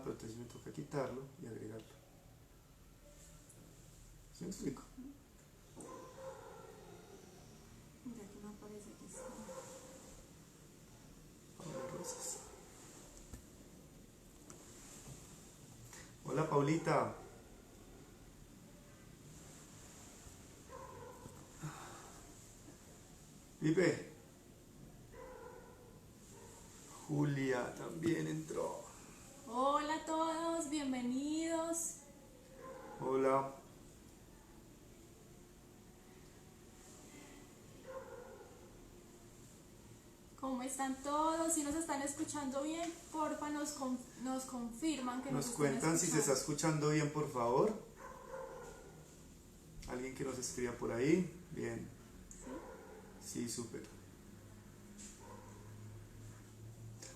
pero entonces me toca quitarlo y agregarlo. ¿Sí me explico? Mira que no aparece aquí. Paula Rosas. Hola Paulita. Pipe. Julia también entró. Hola a todos, bienvenidos. Hola. ¿Cómo están todos? Si nos están escuchando bien, porfa, nos confirman que Nos están cuentan si se está escuchando. escuchando bien, por favor. Alguien que nos escriba por ahí. Bien. Sí, súper.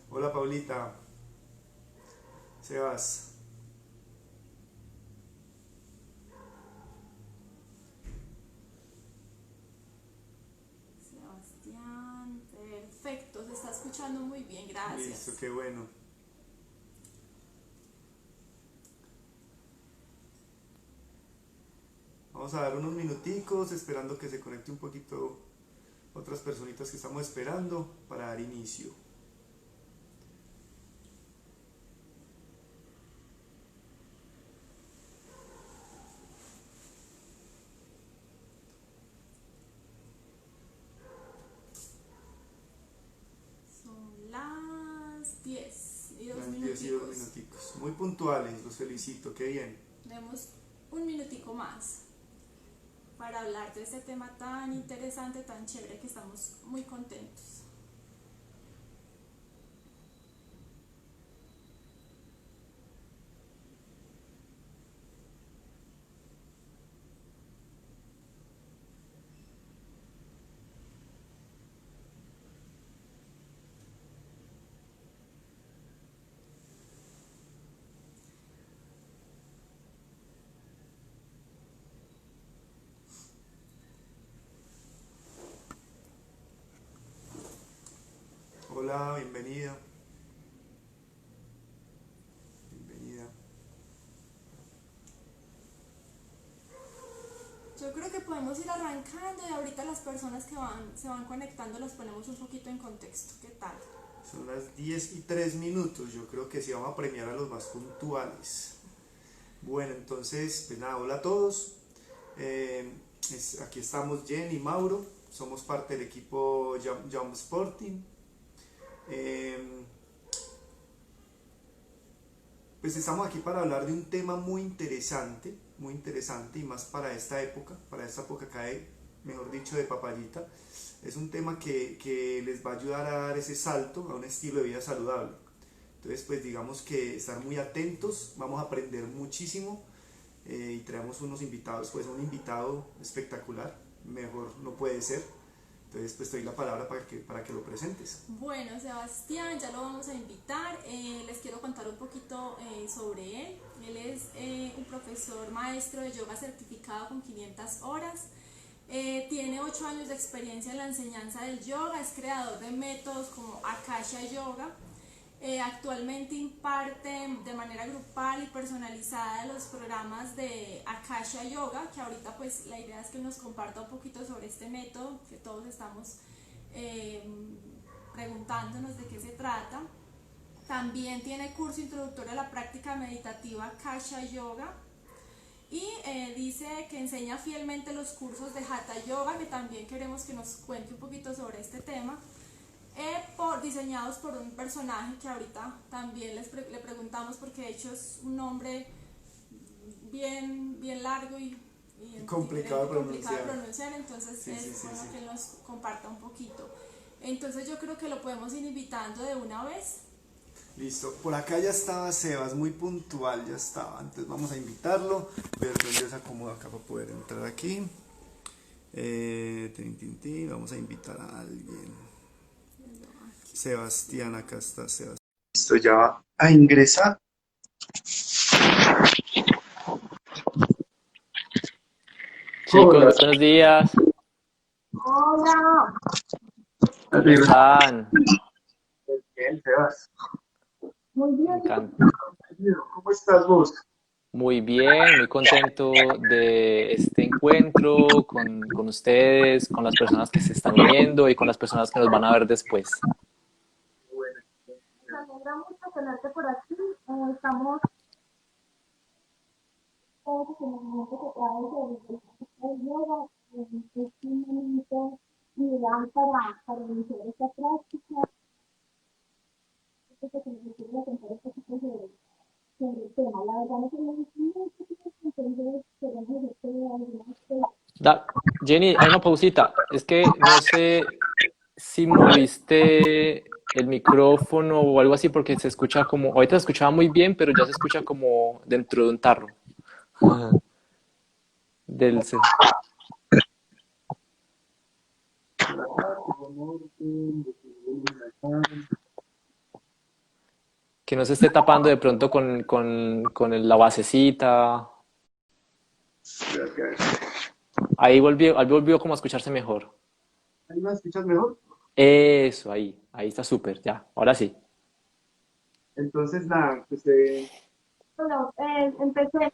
Hola Paulita. Sebas. Sebastián, perfecto, se está escuchando muy bien, gracias. Listo, qué bueno. Vamos a dar unos minuticos esperando que se conecte un poquito otras personitas que estamos esperando para dar inicio. Son las 10 y 2 Las 10 y 2 minuticos. minuticos. Muy puntuales, los felicito, qué bien. Tenemos un minutico más para hablar de este tema tan interesante, tan chévere, que estamos muy contentos. Hola, bienvenida. Bienvenida. Yo creo que podemos ir arrancando y ahorita las personas que se van conectando las ponemos un poquito en contexto. ¿Qué tal? Son las 10 y 3 minutos. Yo creo que sí vamos a premiar a los más puntuales. Bueno, entonces, pues nada, hola a todos. Aquí estamos Jen y Mauro. Somos parte del equipo Jump Sporting. Pues estamos aquí para hablar de un tema muy interesante y más para esta época cae, mejor dicho, de papayita. Es un tema que les va a ayudar a dar ese salto a un estilo de vida saludable. Entonces, pues digamos que estar muy atentos, vamos a aprender muchísimo y traemos unos invitados, pues un invitado espectacular, mejor no puede ser. Entonces, pues te doy la palabra para que lo presentes. Bueno, Sebastián, ya lo vamos a invitar. Les quiero contar un poquito sobre él. Él es un profesor maestro de yoga certificado con 500 horas. Tiene 8 años de experiencia en la enseñanza del yoga. Es creador de métodos como Akasha Yoga. Actualmente imparte de manera grupal y personalizada los programas de Akasha Yoga, que ahorita pues la idea es que nos comparta un poquito sobre este método, que todos estamos preguntándonos de qué se trata. También tiene curso introductorio a la práctica meditativa Akasha Yoga y dice que enseña fielmente los cursos de Hatha Yoga, que también queremos que nos cuente un poquito sobre este tema. Diseñados por un personaje que ahorita también le preguntamos, porque de hecho es un nombre bien largo y complicado de pronunciar, entonces es bueno que nos comparta un poquito. Entonces yo creo que lo podemos ir invitando de una vez. Listo, por acá ya estaba Sebas, muy puntual, ya estaba. Entonces vamos a invitarlo, ver dónde se acomoda acá para poder entrar aquí. Vamos a invitar a alguien. Sebastián, acá está Sebastián. Listo, ya va a ingresar. Chicos, buenos días. Hola. ¿Cómo están? Bien, Sebas. Muy Me bien. encanta. ¿Cómo estás vos? Muy bien, muy contento de este encuentro con ustedes, con las personas que se están uniendo y con las personas que nos van a ver después. Me alegra mucho tenerte por aquí. Estamos todos en el momento que trae el yoga. Es un momento ideal para iniciar esta práctica. Creo que me quiero contar un poquito sobre el tema. La verdad no tenemos mucho tiempo, entonces queremos hacerte algunas Jenny, hay una pausita. Es que no sé si moviste el micrófono o algo así porque se escucha como, ahorita se escuchaba muy bien, pero ya se escucha como dentro de un tarro. Del, se- que no se esté tapando de pronto la basecita. Ahí volvió como a escucharse mejor. ¿Ahí me escuchas mejor? Eso, ahí está súper, ya, ahora sí. Entonces, nada, pues Bueno, empecé,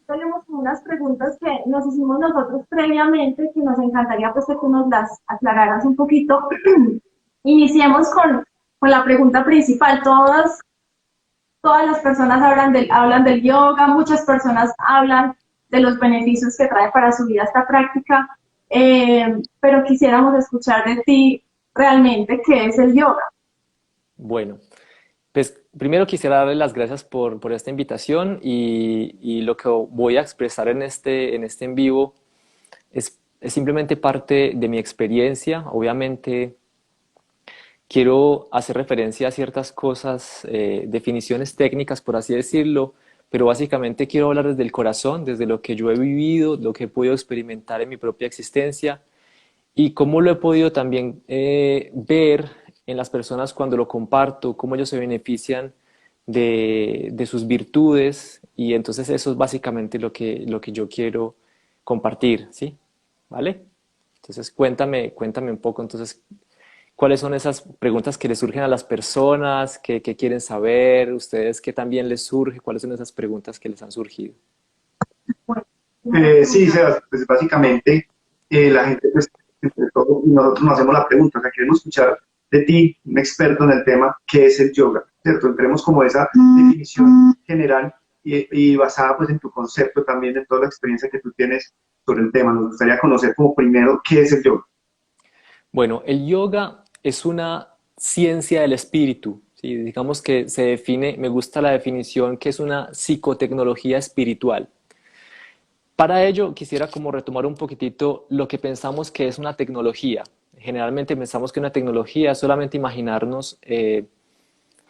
tenemos unas preguntas que nos hicimos nosotros previamente, que nos encantaría pues que tú nos las aclararas un poquito. Iniciemos con la pregunta principal. Todas las personas hablan del yoga, muchas personas hablan de los beneficios que trae para su vida esta práctica, pero quisiéramos escuchar de ti realmente qué es el yoga. Bueno, pues primero quisiera darle las gracias por esta invitación y lo que voy a expresar en este en vivo es simplemente parte de mi experiencia. Obviamente quiero hacer referencia a ciertas cosas, definiciones técnicas, por así decirlo, pero básicamente quiero hablar desde el corazón, desde lo que yo he vivido, lo que he podido experimentar en mi propia existencia y cómo lo he podido también ver en las personas cuando lo comparto, cómo ellos se benefician de sus virtudes y entonces eso es básicamente lo que yo quiero compartir, ¿sí? ¿Vale? Entonces cuéntame un poco entonces cuáles son esas preguntas que les surgen a las personas, que quieren saber, ustedes qué también les surge, cuáles son esas preguntas que les han surgido. Sí, Sebas, pues básicamente la gente, pues, entre todo, nosotros nos hacemos la pregunta, o sea, queremos escuchar de ti, un experto en el tema, ¿qué es el yoga? ¿Cierto? Entremos como esa definición general y basada pues en tu concepto también, en toda la experiencia que tú tienes sobre el tema. Nos gustaría conocer como primero qué es el yoga. Bueno, el yoga es una ciencia del espíritu, ¿sí? Digamos que se define, me gusta la definición, que es una psicotecnología espiritual. Para ello, quisiera como retomar un poquitito lo que pensamos que es una tecnología. Generalmente pensamos que una tecnología es solamente imaginarnos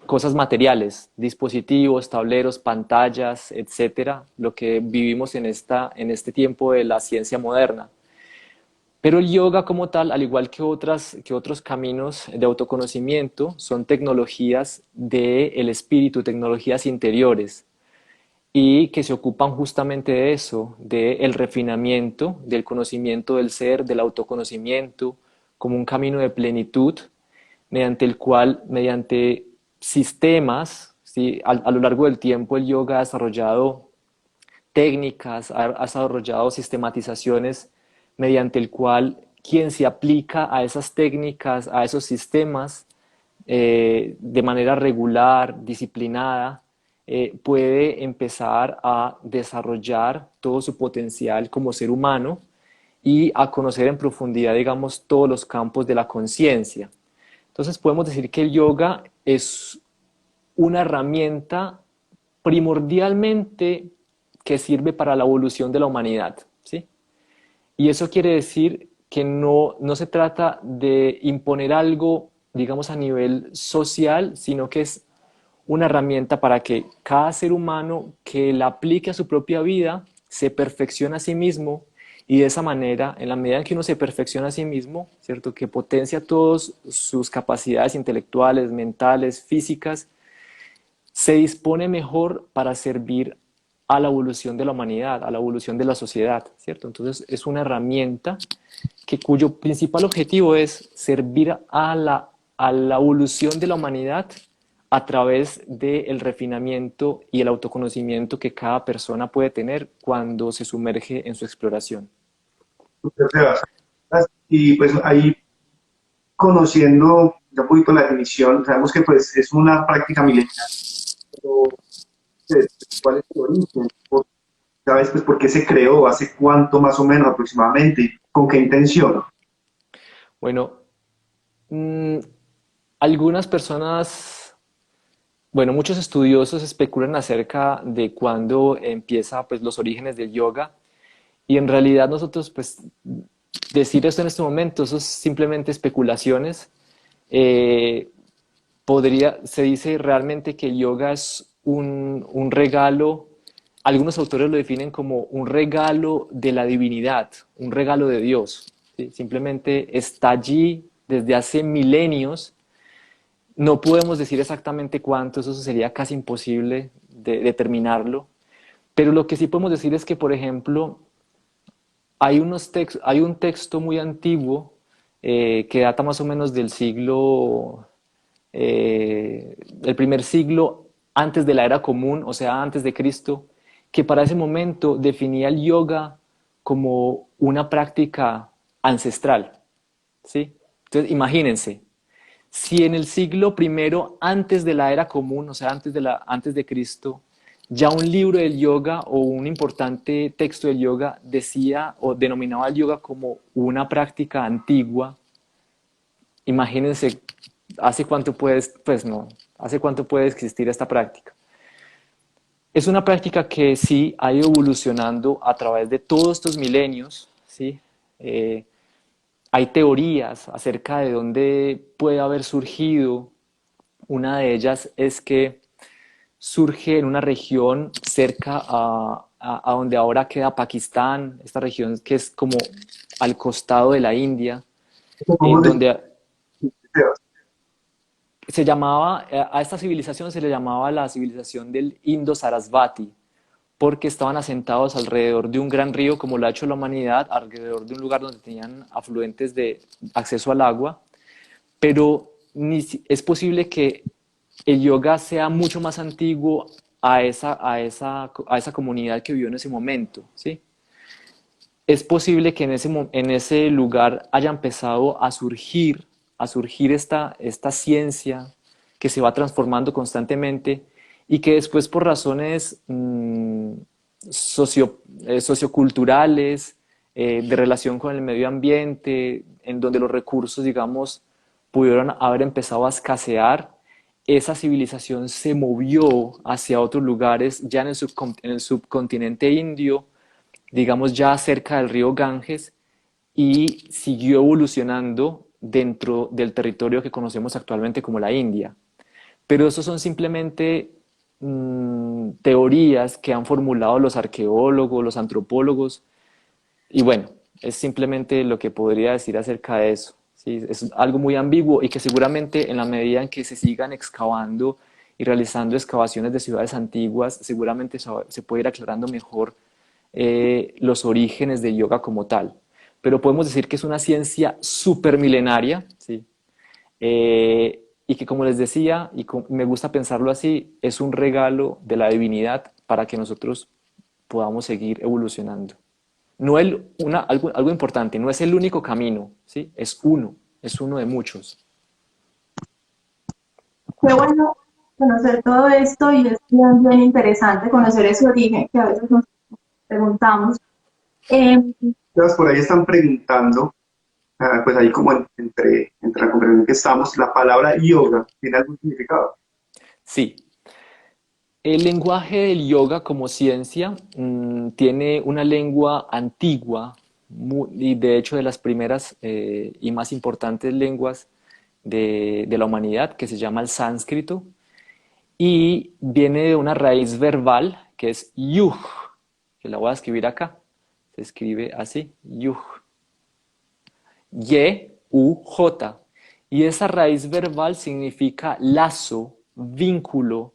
cosas materiales, dispositivos, tableros, pantallas, etcétera, lo que vivimos en este tiempo de la ciencia moderna. Pero el yoga como tal, al igual que otros caminos de autoconocimiento, son tecnologías del espíritu, tecnologías interiores, y que se ocupan justamente de eso, del refinamiento, del conocimiento del ser, del autoconocimiento, como un camino de plenitud, mediante el cual, mediante sistemas, ¿sí? A lo largo del tiempo el yoga ha desarrollado técnicas, ha desarrollado sistematizaciones mediante el cual quien se aplica a esas técnicas, a esos sistemas, de manera regular, disciplinada, puede empezar a desarrollar todo su potencial como ser humano y a conocer en profundidad, digamos, todos los campos de la conciencia. Entonces podemos decir que el yoga es una herramienta primordialmente que sirve para la evolución de la humanidad, ¿sí? Y eso quiere decir que no se trata de imponer algo, digamos, a nivel social, sino que es una herramienta para que cada ser humano que la aplique a su propia vida se perfeccione a sí mismo y de esa manera, en la medida en que uno se perfecciona a sí mismo, ¿cierto? Que potencia todas sus capacidades intelectuales, mentales, físicas, se dispone mejor para servir a la evolución de la humanidad, a la evolución de la sociedad, ¿cierto? Entonces es una herramienta cuyo principal objetivo es servir a la evolución de la humanidad a través del refinamiento y el autoconocimiento que cada persona puede tener cuando se sumerge en su exploración. Y pues ahí conociendo ya un poquito la definición, sabemos que pues es una práctica milenaria, pero ¿cuál es su origen? ¿Sabes pues por qué se creó? ¿Hace cuánto más o menos aproximadamente? ¿Y con qué intención? Bueno, mm, algunas personas, bueno, muchos estudiosos especulan acerca de cuándo empieza pues los orígenes del yoga y en realidad nosotros pues decir esto en este momento, eso es simplemente especulaciones. Eh, se dice realmente que el yoga es un regalo, algunos autores lo definen como un regalo de la divinidad, un regalo de Dios. ¿Sí? Simplemente está allí desde hace milenios. No podemos decir exactamente cuánto, eso sería casi imposible de determinarlo, pero lo que sí podemos decir es que, por ejemplo, hay un texto muy antiguo que data más o menos del siglo el primer siglo antes de la era común, o sea, antes de Cristo, que para ese momento definía el yoga como una práctica ancestral, ¿sí? Entonces, imagínense, si en el siglo primero antes de la era común, o sea, antes de Cristo, ya un libro del yoga o un importante texto del yoga decía o denominaba el yoga como una práctica antigua, imagínense hace cuánto pues no, hace cuánto puede existir esta práctica. Es una práctica que sí ha ido evolucionando a través de todos estos milenios, ¿sí? Eh, Hay teorías acerca de dónde puede haber surgido. Una de ellas es que surge en una región cerca a donde ahora queda Pakistán, esta región que es como al costado de la India, ¿Cómo se donde llama? se llamaba, a esta civilización se le llamaba la civilización del Indo-Sarasvati, porque estaban asentados alrededor de un gran río, como lo ha hecho la humanidad, alrededor de un lugar donde tenían afluentes de acceso al agua, pero es posible que el yoga sea mucho más antiguo a esa comunidad que vivió en ese momento, ¿sí? Es posible que en ese lugar haya empezado a surgir esta ciencia que se va transformando constantemente y que después por razones socioculturales, de relación con el medio ambiente, en donde los recursos, digamos, pudieron haber empezado a escasear, esa civilización se movió hacia otros lugares, ya en el subcontinente indio, digamos ya cerca del río Ganges, y siguió evolucionando dentro del territorio que conocemos actualmente como la India. Pero eso son simplemente teorías que han formulado los arqueólogos, los antropólogos, y bueno, es simplemente lo que podría decir acerca de eso. ¿Sí? Es algo muy ambiguo y que seguramente en la medida en que se sigan excavando y realizando excavaciones de ciudades antiguas, seguramente se puede ir aclarando mejor los orígenes del yoga como tal. Pero podemos decir que es una ciencia súper milenaria, ¿sí? Y que como les decía, me gusta pensarlo así, es un regalo de la divinidad para que nosotros podamos seguir evolucionando. No algo importante, no es el único camino, ¿sí? Es uno de muchos. Qué bueno conocer todo esto y es bien, bien interesante conocer ese origen que a veces nos preguntamos. Eh, Por ahí están preguntando, pues ahí como entre la conversación que estamos, la palabra yoga tiene algún significado. Sí, el lenguaje del yoga como ciencia tiene una lengua antigua y de hecho de las primeras y más importantes lenguas de la humanidad que se llama el sánscrito y viene de una raíz verbal que es yuj, que la voy a escribir acá. Se escribe así, yuj. Y-U-J. Y esa raíz verbal significa lazo, vínculo,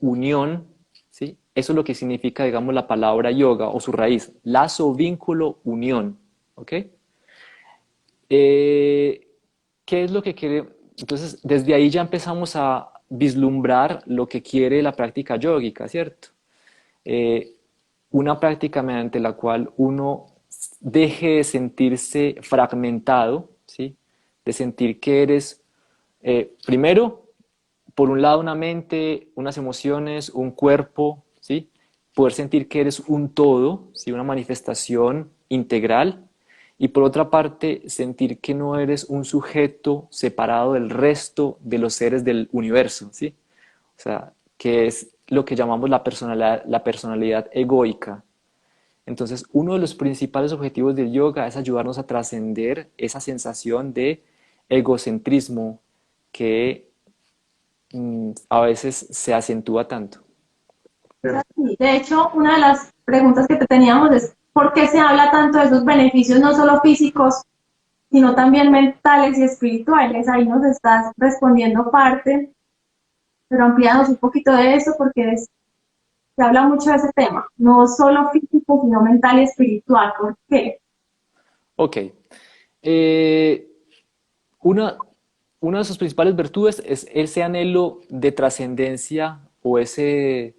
unión, ¿sí? Eso es lo que significa, digamos, la palabra yoga o su raíz, lazo, vínculo, unión, ¿ok? Eh, ¿Qué es lo que quiere? Entonces, desde ahí ya empezamos a vislumbrar lo que quiere la práctica yógica, ¿cierto? Eh, una práctica mediante la cual uno deje de sentirse fragmentado, ¿sí? De sentir que eres, primero, por un lado una mente, unas emociones, un cuerpo, ¿sí? Poder sentir que eres un todo, ¿sí? Una manifestación integral, y por otra parte sentir que no eres un sujeto separado del resto de los seres del universo, ¿sí? O sea, que es lo que llamamos la personalidad egoica. Entonces, uno de los principales objetivos del yoga es ayudarnos a trascender esa sensación de egocentrismo que a veces se acentúa tanto. Sí, de hecho, una de las preguntas que te teníamos es, ¿por qué se habla tanto de esos beneficios, no solo físicos, sino también mentales y espirituales? Ahí nos estás respondiendo parte, pero amplianos un poquito de eso porque se habla mucho de ese tema, no solo físico, sino mental y espiritual. ¿Por qué? Ok. Eh, una, una de sus principales virtudes es ese anhelo de trascendencia o ese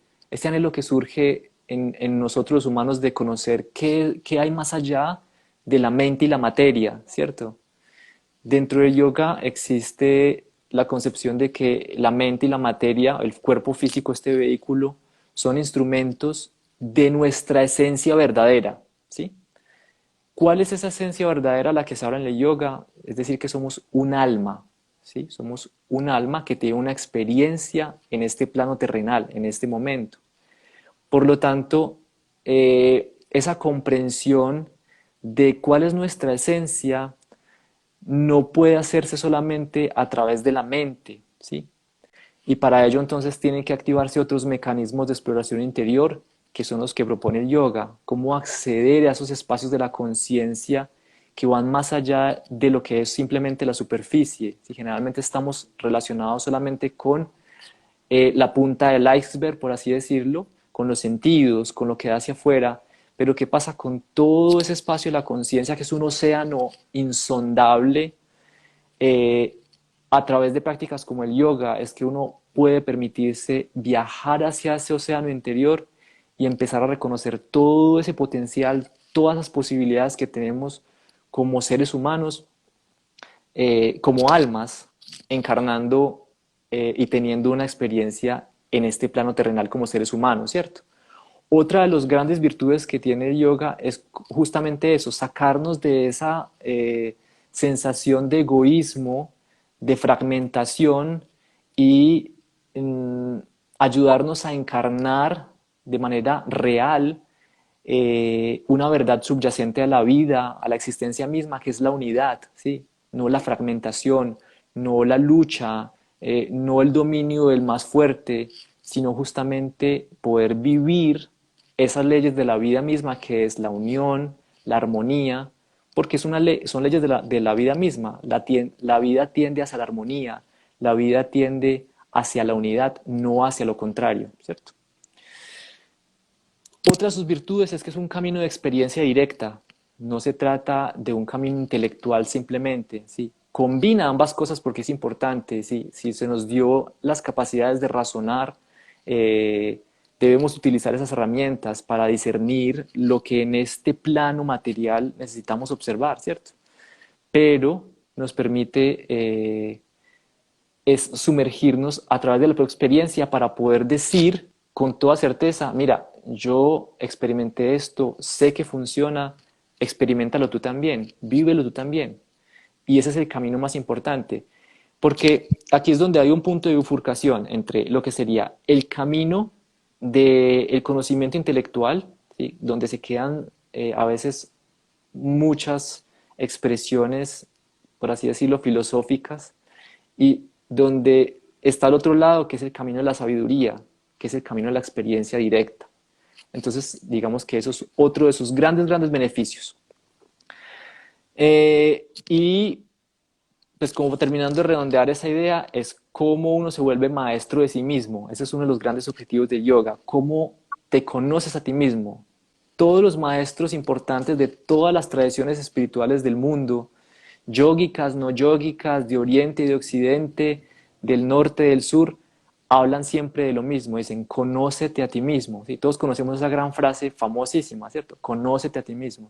anhelo que surge en nosotros los humanos de conocer qué hay más allá de la mente y la materia, ¿cierto? Dentro del yoga existe la concepción de que la mente y la materia, el cuerpo físico, este vehículo, son instrumentos de nuestra esencia verdadera, ¿sí? ¿Cuál es esa esencia verdadera a la que se habla en el yoga? Es decir, que somos un alma, ¿sí? Somos un alma que tiene una experiencia en este plano terrenal, en este momento. Por lo tanto, esa comprensión de cuál es nuestra esencia no puede hacerse solamente a través de la mente, ¿sí? Y para ello entonces tienen que activarse otros mecanismos de exploración interior, que son los que propone el yoga, cómo acceder a esos espacios de la conciencia que van más allá de lo que es simplemente la superficie. Si generalmente estamos relacionados solamente con la punta del iceberg, por así decirlo, con los sentidos, con lo que da hacia afuera, pero ¿qué pasa con todo ese espacio de la conciencia que es un océano insondable? eh, a través de prácticas como el yoga es que uno puede permitirse viajar hacia ese océano interior y empezar a reconocer todo ese potencial, todas las posibilidades que tenemos como seres humanos, como almas, encarnando y teniendo una experiencia en este plano terrenal como seres humanos, ¿cierto? Otra de las grandes virtudes que tiene el yoga es justamente eso, sacarnos de esa sensación de egoísmo, de fragmentación y ayudarnos a encarnar de manera real una verdad subyacente a la vida, a la existencia misma, que es la unidad, ¿sí? No la fragmentación, no la lucha, no el dominio del más fuerte, sino justamente poder vivir esas leyes de la vida misma, que es la unión, la armonía, porque es son leyes de la vida misma. La vida tiende hacia la armonía, la vida tiende hacia la unidad, no hacia lo contrario, ¿cierto? Otra de sus virtudes es que es un camino de experiencia directa, no se trata de un camino intelectual simplemente, ¿sí? Combina ambas cosas porque es importante, ¿sí? Si se nos dio las capacidades de razonar, eh, debemos utilizar esas herramientas para discernir lo que en este plano material necesitamos observar, ¿cierto? Pero nos permite es sumergirnos a través de la propia experiencia para poder decir con toda certeza, mira, yo experimenté esto, sé que funciona, experimentalo tú también, vívelo tú también. Y ese es el camino más importante, porque aquí es donde hay un punto de bifurcación entre lo que sería el camino del conocimiento intelectual, ¿sí? Donde se quedan a veces muchas expresiones, por así decirlo, filosóficas, y donde está al otro lado, que es el camino de la sabiduría, que es el camino de la experiencia directa. Entonces, digamos que eso es otro de sus grandes, grandes beneficios. Y pues como terminando de redondear esa idea, es cómo uno se vuelve maestro de sí mismo. Ese es uno de los grandes objetivos del yoga, cómo te conoces a ti mismo. Todos los maestros importantes de todas las tradiciones espirituales del mundo, yógicas, no yógicas, de Oriente y de Occidente, del norte, del sur, hablan siempre de lo mismo, dicen, conócete a ti mismo. ¿Sí? Todos conocemos esa gran frase famosísima, ¿cierto? Conócete a ti mismo.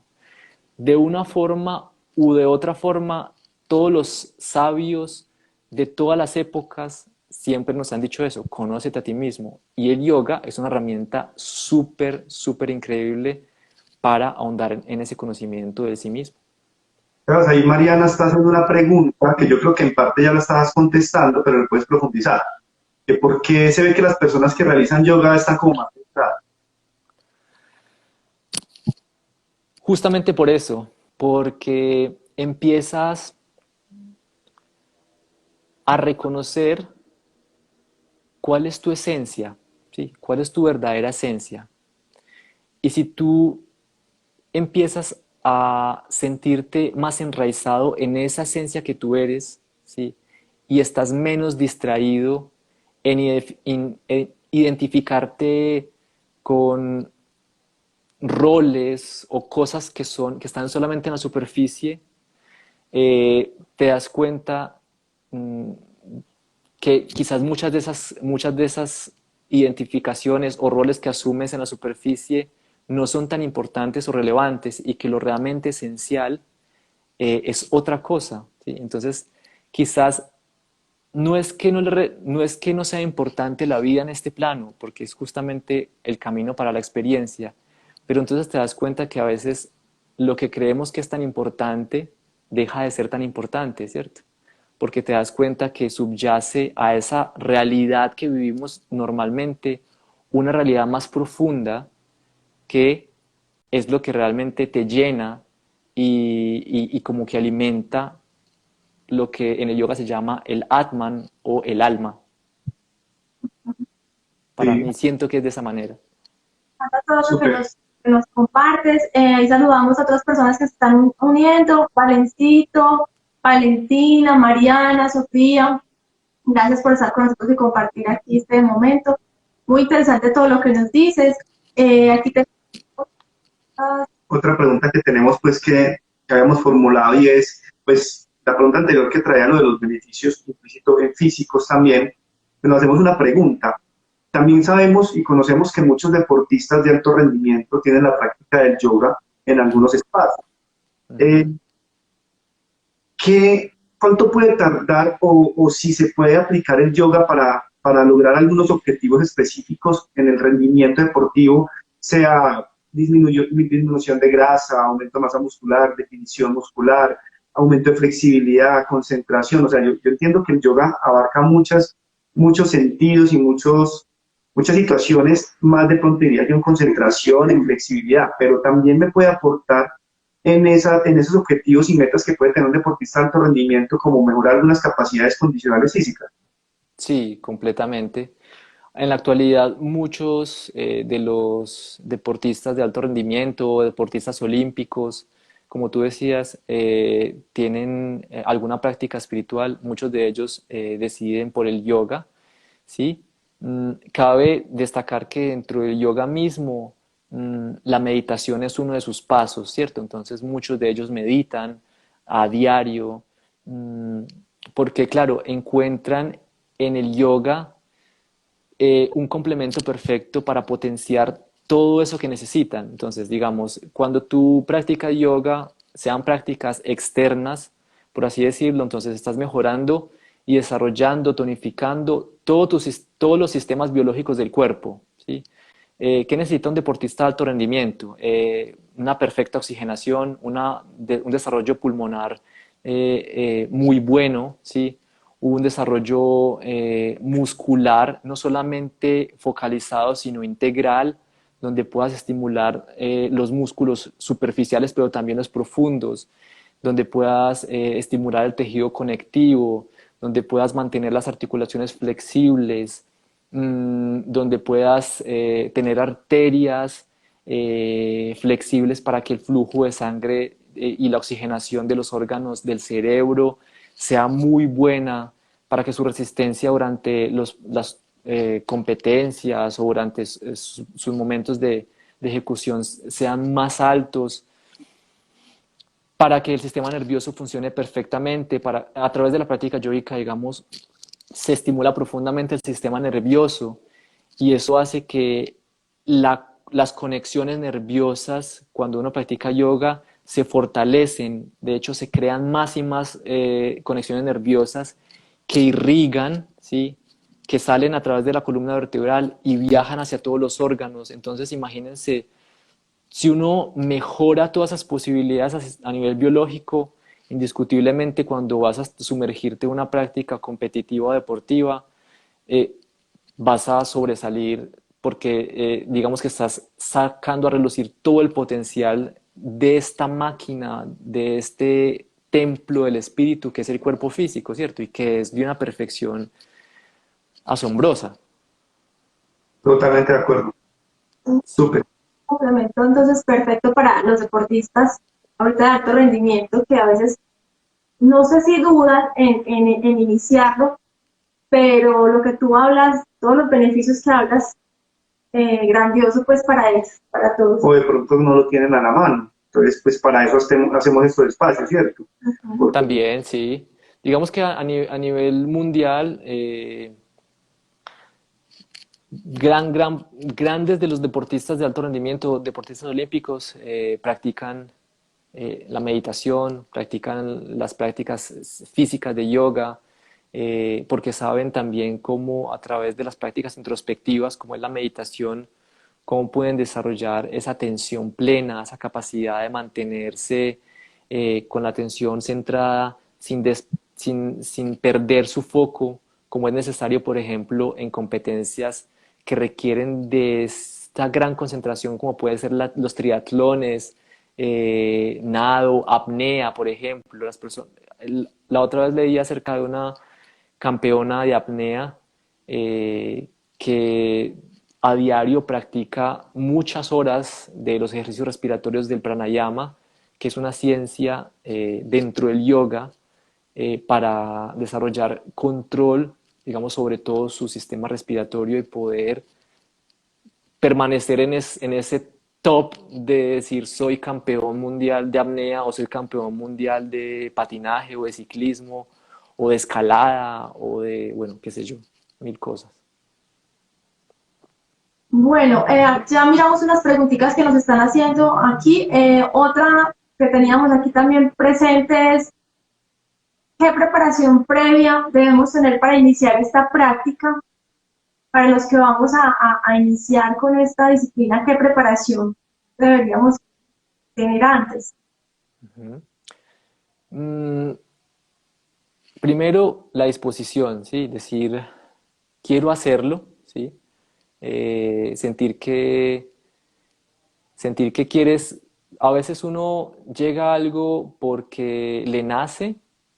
De una forma u de otra forma, todos los sabios de todas las épocas siempre nos han dicho eso, conócete a ti mismo. Y el yoga es una herramienta súper, súper increíble para ahondar en ese conocimiento de sí mismo. Entonces, ahí Mariana está haciendo una pregunta que yo creo que en parte ya la estabas contestando, pero le puedes profundizar. Que ¿por qué se ve que las personas que realizan yoga están como más centradas? Justamente por eso, porque empiezas a reconocer cuál es tu esencia, ¿sí? ¿Cuál es tu verdadera esencia? Y si tú empiezas a sentirte más enraizado en esa esencia que tú eres, ¿sí? Y estás menos distraído en identificarte con roles o cosas que están solamente en la superficie, te das cuenta mmm, que quizás muchas de esas identificaciones o roles que asumes en la superficie no son tan importantes o relevantes y que lo realmente esencial es otra cosa, ¿sí? Entonces, quizás no es que no sea importante la vida en este plano, porque es justamente el camino para la experiencia, pero entonces te das cuenta que a veces lo que creemos que es tan importante deja de ser tan importante, ¿cierto? Porque te das cuenta que subyace a esa realidad que vivimos normalmente una realidad más profunda que es lo que realmente te llena y como que alimenta lo que en el yoga se llama el Atman o el alma. Para Sí, mí siento que es de esa manera. A todo lo súper. que nos compartes. Y saludamos a otras personas que se están uniendo. Valencito, Valentina, Mariana, Sofía. Gracias por estar con nosotros y compartir aquí este momento. Muy interesante todo lo que nos dices. Aquí te... Otra pregunta que tenemos, pues, que habíamos formulado y es, pues, la pregunta anterior que traía lo de los beneficios implícitos físicos también, pues, nos hacemos una pregunta. También sabemos y conocemos que muchos deportistas de alto rendimiento tienen la práctica del yoga en algunos espacios. Eh, Ujú. ¿Cuánto puede tardar o si se puede aplicar el yoga para lograr algunos objetivos específicos en el rendimiento deportivo, sea disminución de grasa, aumento de masa muscular, definición muscular, aumento de flexibilidad, concentración? O sea, yo entiendo que el yoga abarca muchos sentidos y muchas situaciones más de pronto diría yo en concentración, en flexibilidad, pero también me puede aportar en esos objetivos y metas que puede tener un deportista de alto rendimiento, como mejorar algunas capacidades condicionales físicas. Sí, completamente. En la actualidad, muchos de los deportistas de alto rendimiento, deportistas olímpicos, como tú decías, tienen alguna práctica espiritual. Muchos de ellos deciden por el yoga, ¿sí? Cabe destacar que dentro del yoga mismo, la meditación es uno de sus pasos, ¿cierto? Entonces, muchos de ellos meditan a diario, mm, porque, claro, encuentran en el yoga un complemento perfecto para potenciar todo eso que necesitan. Entonces, digamos, cuando tú practicas yoga, sean prácticas externas, por así decirlo, entonces estás mejorando y desarrollando, tonificando todos los sistemas biológicos del cuerpo, ¿sí? ¿Qué necesita un deportista de alto rendimiento? Una perfecta oxigenación, un desarrollo pulmonar muy bueno, ¿sí? Un desarrollo muscular, no solamente focalizado, sino integral, donde puedas estimular los músculos superficiales, pero también los profundos, donde puedas estimular el tejido conectivo, donde puedas mantener las articulaciones flexibles, donde puedas tener arterias flexibles para que el flujo de sangre y la oxigenación de los órganos del cerebro sea muy buena, para que su resistencia durante las competencias o durante sus momentos de ejecución sean más altos, para que el sistema nervioso funcione perfectamente, a través de la práctica yoica, digamos, se estimula profundamente el sistema nervioso y eso hace que las conexiones nerviosas cuando uno practica yoga se fortalecen, de hecho se crean más y más conexiones nerviosas que irrigan, ¿sí? Que salen a través de la columna vertebral y viajan hacia todos los órganos. Entonces imagínense, si uno mejora todas esas posibilidades a nivel biológico, indiscutiblemente cuando vas a sumergirte en una práctica competitiva o deportiva, eh, vas a sobresalir porque digamos que estás sacando a relucir todo el potencial de esta máquina, de este templo del espíritu que es el cuerpo físico, ¿cierto? Y que es de una perfección asombrosa. Totalmente de acuerdo. Súper. Complemento entonces perfecto para los deportistas ahorita de alto rendimiento que a veces no sé si dudan en iniciarlo, pero lo que tú hablas, todos los beneficios que hablas, grandioso pues para eso, para todos. O de pronto no lo tienen a la mano. Entonces, pues para eso hacemos estos espacios, ¿cierto? Porque También, sí. Digamos que a nivel mundial, grandes de los deportistas de alto rendimiento, deportistas olímpicos, practican la meditación, practican las prácticas físicas de yoga, porque saben también cómo a través de las prácticas introspectivas, como es la meditación, cómo pueden desarrollar esa atención plena, esa capacidad de mantenerse con la atención centrada sin perder su foco, como es necesario, por ejemplo, en competencias que requieren de esta gran concentración, como puede ser los triatlones, nado, apnea, por ejemplo. La otra vez leí acerca de una campeona de apnea que a diario practica muchas horas de los ejercicios respiratorios del pranayama, que es una ciencia dentro del yoga para desarrollar control, digamos, sobre todo su sistema respiratorio y poder permanecer en ese top de decir soy campeón mundial de apnea o soy campeón mundial de patinaje o de ciclismo o de escalada o de, bueno, qué sé yo, mil cosas. Bueno, ya miramos unas preguntitas que nos están haciendo aquí. Otra que teníamos aquí también presente es ¿qué preparación previa debemos tener para iniciar esta práctica? Para los que vamos a iniciar con esta disciplina, ¿qué preparación deberíamos tener antes? Uh -huh. Primero, la disposición, ¿sí? Decir, quiero hacerlo, ¿sí? Sentir que quieres, a veces uno llega a algo porque le nace,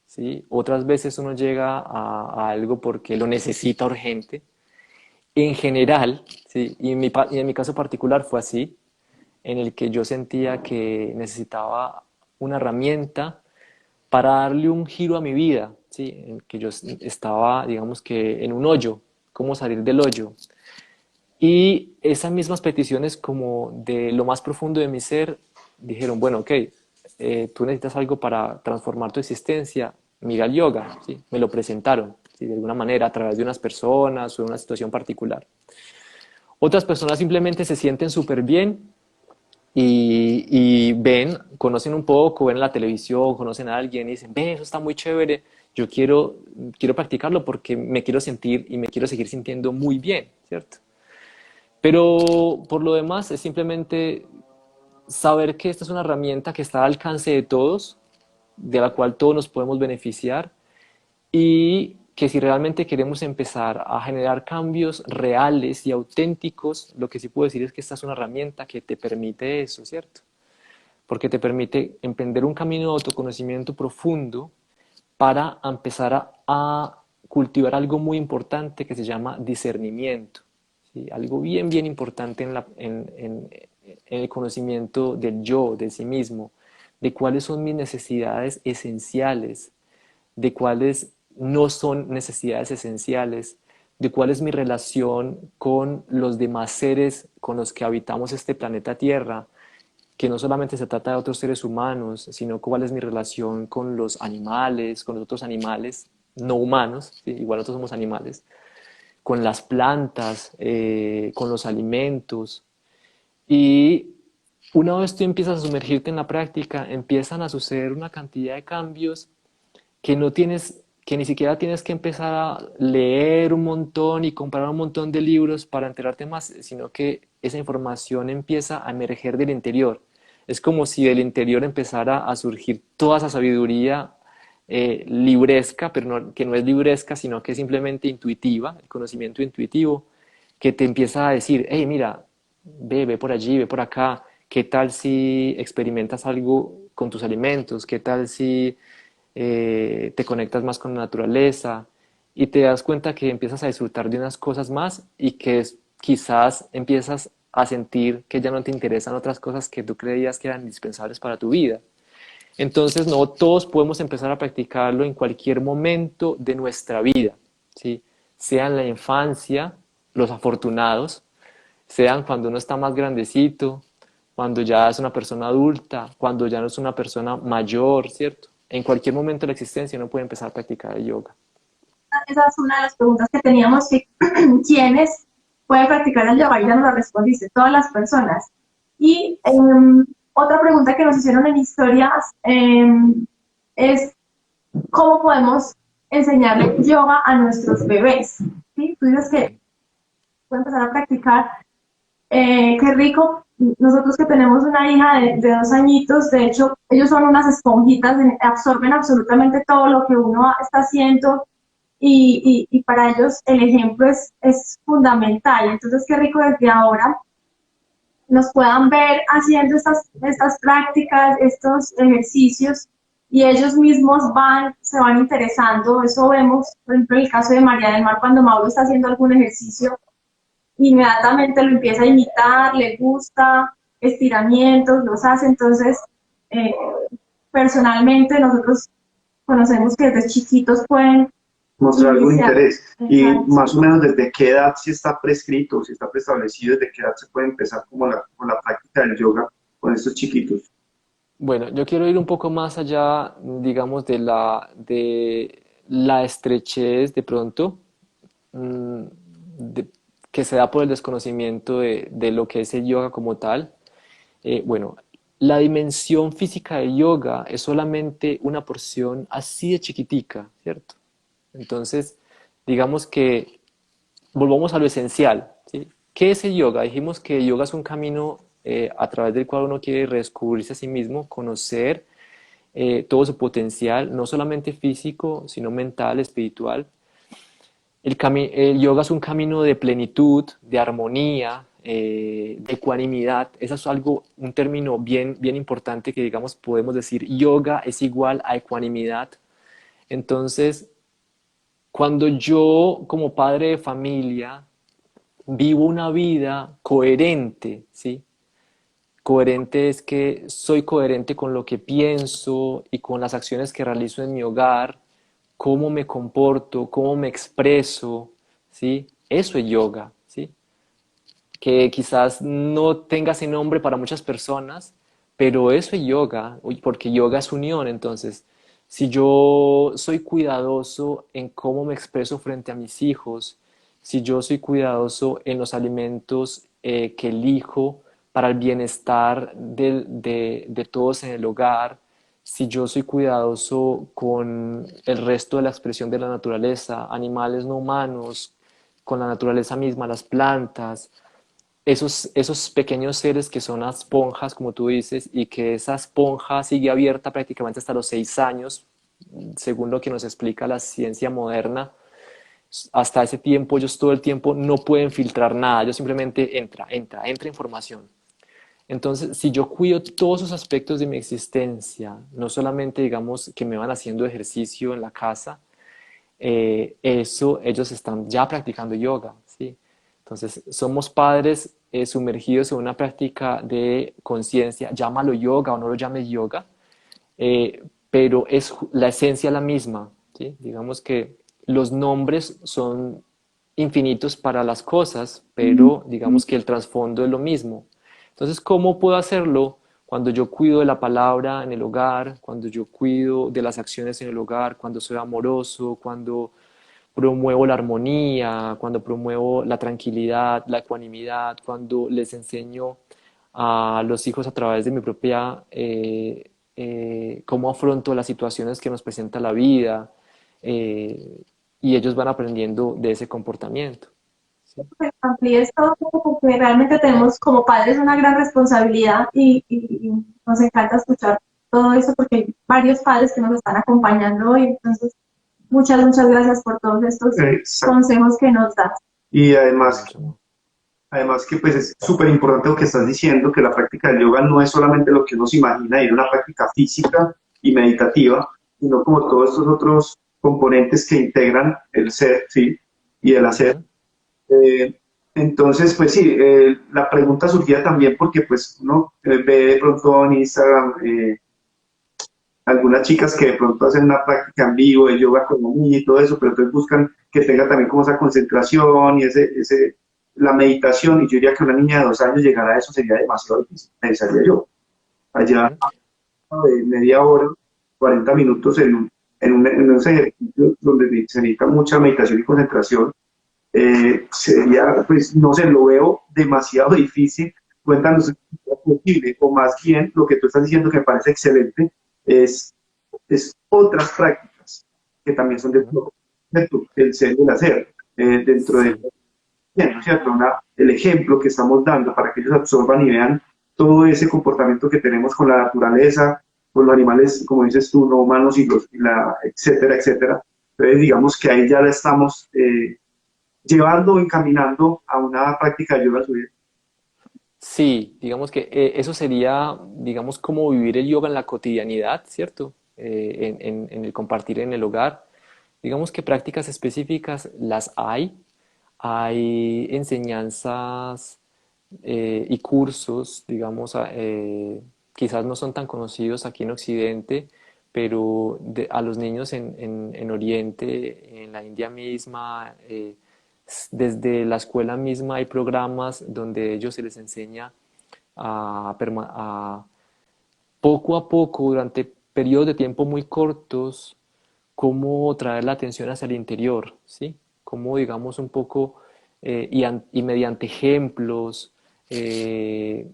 ¿sí? Otras veces uno llega a algo porque lo necesita urgente. En general, ¿sí? Y en mi caso particular fue así, en el que yo sentía que necesitaba una herramienta para darle un giro a mi vida, ¿sí? En que yo estaba, digamos que, en un hoyo, cómo salir del hoyo. Y esas mismas peticiones como de lo más profundo de mi ser dijeron, bueno, ok, tú necesitas algo para transformar tu existencia, mira el yoga, ¿sí? Me lo presentaron, ¿sí? De alguna manera, a través de unas personas o de una situación particular. Otras personas simplemente se sienten súper bien y ven, conocen un poco, ven la televisión, conocen a alguien y dicen, ve, eso está muy chévere, yo quiero practicarlo porque me quiero sentir y me quiero seguir sintiendo muy bien, ¿cierto? Pero por lo demás es simplemente saber que esta es una herramienta que está al alcance de todos, de la cual todos nos podemos beneficiar y que si realmente queremos empezar a generar cambios reales y auténticos, lo que sí puedo decir es que esta es una herramienta que te permite eso, ¿cierto? Porque te permite emprender un camino de autoconocimiento profundo para empezar a cultivar algo muy importante que se llama discernimiento. ¿Sí? Algo bien, bien importante en el conocimiento del yo, de sí mismo, de cuáles son mis necesidades esenciales, de cuáles no son necesidades esenciales, de cuál es mi relación con los demás seres con los que habitamos este planeta Tierra, que no solamente se trata de otros seres humanos, sino cuál es mi relación con los animales, con los otros animales, no humanos, ¿sí? Igual nosotros somos animales, con las plantas, con los alimentos. Y una vez tú empiezas a sumergirte en la práctica, empiezan a suceder una cantidad de cambios que no tienes, que ni siquiera tienes que empezar a leer un montón y comprar un montón de libros para enterarte más, sino que esa información empieza a emerger del interior. Es como si del interior empezara a surgir toda esa sabiduría libresca, pero que no es libresca, sino que es simplemente intuitiva, el conocimiento intuitivo, que te empieza a decir, hey, mira, ve por allí, ve por acá, ¿qué tal si experimentas algo con tus alimentos? ¿Qué tal si te conectas más con la naturaleza? Y te das cuenta que empiezas a disfrutar de unas cosas más y que quizás empiezas a sentir que ya no te interesan otras cosas que tú creías que eran indispensables para tu vida. Entonces, no todos podemos empezar a practicarlo en cualquier momento de nuestra vida, ¿sí? Sea en la infancia, los afortunados, sean cuando uno está más grandecito, cuando ya es una persona adulta, cuando ya no es una persona mayor, ¿cierto? En cualquier momento de la existencia uno puede empezar a practicar el yoga. Esa es una de las preguntas que teníamos, que ¿quiénes pueden practicar el yoga? Y ya nos la respondiste, todas las personas. Y otra pregunta que nos hicieron en historias es ¿cómo podemos enseñarle yoga a nuestros bebés? ¿Sí? Tú dices que pueden empezar a practicar. Qué rico. Nosotros que tenemos una hija de 2 añitos, de hecho, ellos son unas esponjitas, absorben absolutamente todo lo que uno está haciendo y para ellos el ejemplo es fundamental. Entonces, qué rico desde ahora nos puedan ver haciendo estas prácticas, estos ejercicios, y ellos mismos se van interesando. Eso vemos, por ejemplo, en el caso de María del Mar, cuando Mauro está haciendo algún ejercicio, inmediatamente lo empieza a imitar, le gusta, estiramientos, los hace. Entonces, eh, personalmente nosotros conocemos que desde chiquitos pueden Mostrar algún iniciar. interés. Y Exacto. más o menos desde qué edad, si está prescrito, si está preestablecido, desde qué edad se puede empezar con la práctica del yoga con estos chiquitos. Bueno, yo quiero ir un poco más allá, digamos, de la estrechez de pronto, mm, de- que se da por el desconocimiento de lo que es el yoga como tal. Bueno, la dimensión física del yoga es solamente una porción así de chiquitica, ¿cierto? Entonces, digamos que volvamos a lo esencial, ¿sí? ¿Qué es el yoga? Dijimos que el yoga es un camino a través del cual uno quiere redescubrirse a sí mismo, conocer todo su potencial, no solamente físico, sino mental, espiritual. El yoga es un camino de plenitud, de armonía, de ecuanimidad. Eso es algo, un término bien, bien importante que, digamos, podemos decir, yoga es igual a ecuanimidad. Entonces, cuando yo, como padre de familia, vivo una vida coherente, ¿sí? Coherente es que soy coherente con lo que pienso y con las acciones que realizo en mi hogar, cómo me comporto, cómo me expreso, ¿sí? Eso es yoga, ¿sí? Que quizás no tenga ese nombre para muchas personas, pero eso es yoga, porque yoga es unión. Entonces, si yo soy cuidadoso en cómo me expreso frente a mis hijos, si yo soy cuidadoso en los alimentos que elijo para el bienestar de todos en el hogar, si yo soy cuidadoso con el resto de la expresión de la naturaleza, animales no humanos, con la naturaleza misma, las plantas, esos pequeños seres que son esponjas, como tú dices, y que esa esponja sigue abierta prácticamente hasta los 6 años, según lo que nos explica la ciencia moderna. Hasta ese tiempo ellos todo el tiempo no pueden filtrar nada, ellos simplemente entra información. Entonces, si yo cuido todos esos aspectos de mi existencia, no solamente digamos que me van haciendo ejercicio en la casa, eso ellos están ya practicando yoga, ¿sí? Entonces, somos padres sumergidos en una práctica de conciencia, llámalo yoga o no lo llames yoga, pero es la esencia la misma, ¿sí? Digamos que los nombres son infinitos para las cosas, pero digamos que el trasfondo es lo mismo. Entonces, ¿cómo puedo hacerlo? Cuando yo cuido de la palabra en el hogar, cuando yo cuido de las acciones en el hogar, cuando soy amoroso, cuando promuevo la armonía, cuando promuevo la tranquilidad, la ecuanimidad, cuando les enseño a los hijos a través de mi propia, cómo afronto las situaciones que nos presenta la vida, eh, y ellos van aprendiendo de ese comportamiento. ¿Sí? Amplíes todo, porque realmente tenemos como padres una gran responsabilidad y nos encanta escuchar todo eso porque hay varios padres que nos están acompañando hoy. Entonces, muchas gracias por todos estos Exacto. consejos que nos das. Y Con además, mucho amor. además que pues es súper importante lo que estás diciendo, que la práctica del yoga no es solamente lo que uno se imagina, ir a una práctica física y meditativa, sino como todos estos otros componentes que integran el ser, ¿sí? Y el hacer. Ujú. Eh, entonces, pues sí, la pregunta surgía también porque pues uno ve de pronto en Instagram algunas chicas que de pronto hacen una práctica en vivo de yoga con un niño y todo eso, pero entonces buscan que tenga también como esa concentración y la meditación, y yo diría que una niña de 2 años llegar a eso sería demasiado difícil, pensaría yo. Allá Ujú. de media hora, 40 minutos en un ejercicio donde se necesita mucha meditación y concentración, sería, pues, no sé, lo veo demasiado difícil. Cuéntanos si es posible, o más bien lo que tú estás diciendo que me parece excelente, es, es otras prácticas que también son Ujú. del ser y del hacer, dentro de, Sí. ¿no es cierto? El ejemplo que estamos dando para que ellos absorban y vean todo ese comportamiento que tenemos con la naturaleza, con los animales, como dices tú, no humanos etcétera, etcétera. Entonces, digamos que ahí ya la estamos llevando o encaminando a una práctica de yoga suya. Sí, digamos que eso sería, digamos, como vivir el yoga en la cotidianidad, ¿cierto? En el compartir en el hogar. Digamos que prácticas específicas las hay enseñanzas y cursos, digamos, quizás no son tan conocidos aquí en Occidente, pero a los niños en Oriente, en la India misma, desde la escuela misma hay programas donde a ellos se les enseña a poco a poco, durante periodos de tiempo muy cortos, cómo traer la atención hacia el interior, ¿sí? Cómo, digamos, un poco, y mediante ejemplos eh,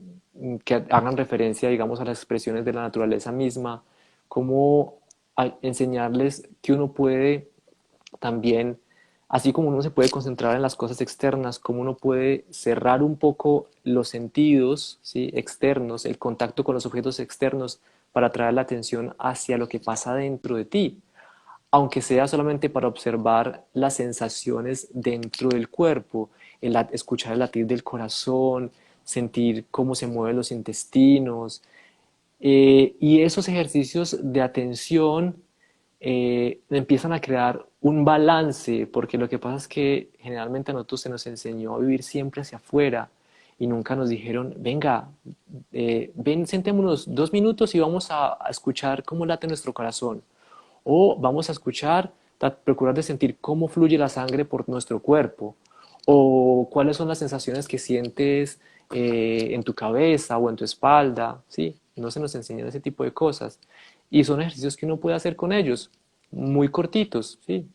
que hagan referencia, digamos, a las expresiones de la naturaleza misma, cómo enseñarles que uno puede también, así como uno se puede concentrar en las cosas externas, como uno puede cerrar un poco los sentidos, ¿sí? Externos, el contacto con los objetos externos para traer la atención hacia lo que pasa dentro de ti, aunque sea solamente para observar las sensaciones dentro del cuerpo, escuchar el latir del corazón, sentir cómo se mueven los intestinos, y esos ejercicios de atención empiezan a crear un balance, porque lo que pasa es que generalmente a nosotros se nos enseñó a vivir siempre hacia afuera y nunca nos dijeron, venga, ven, sentémonos 2 minutos y vamos a escuchar cómo late nuestro corazón. O vamos a escuchar, procurar de sentir cómo fluye la sangre por nuestro cuerpo. O cuáles son las sensaciones que sientes en tu cabeza o en tu espalda. ¿Sí? No se nos enseñan ese tipo de cosas. Y son ejercicios que uno puede hacer con ellos, muy cortitos. ¿Sí?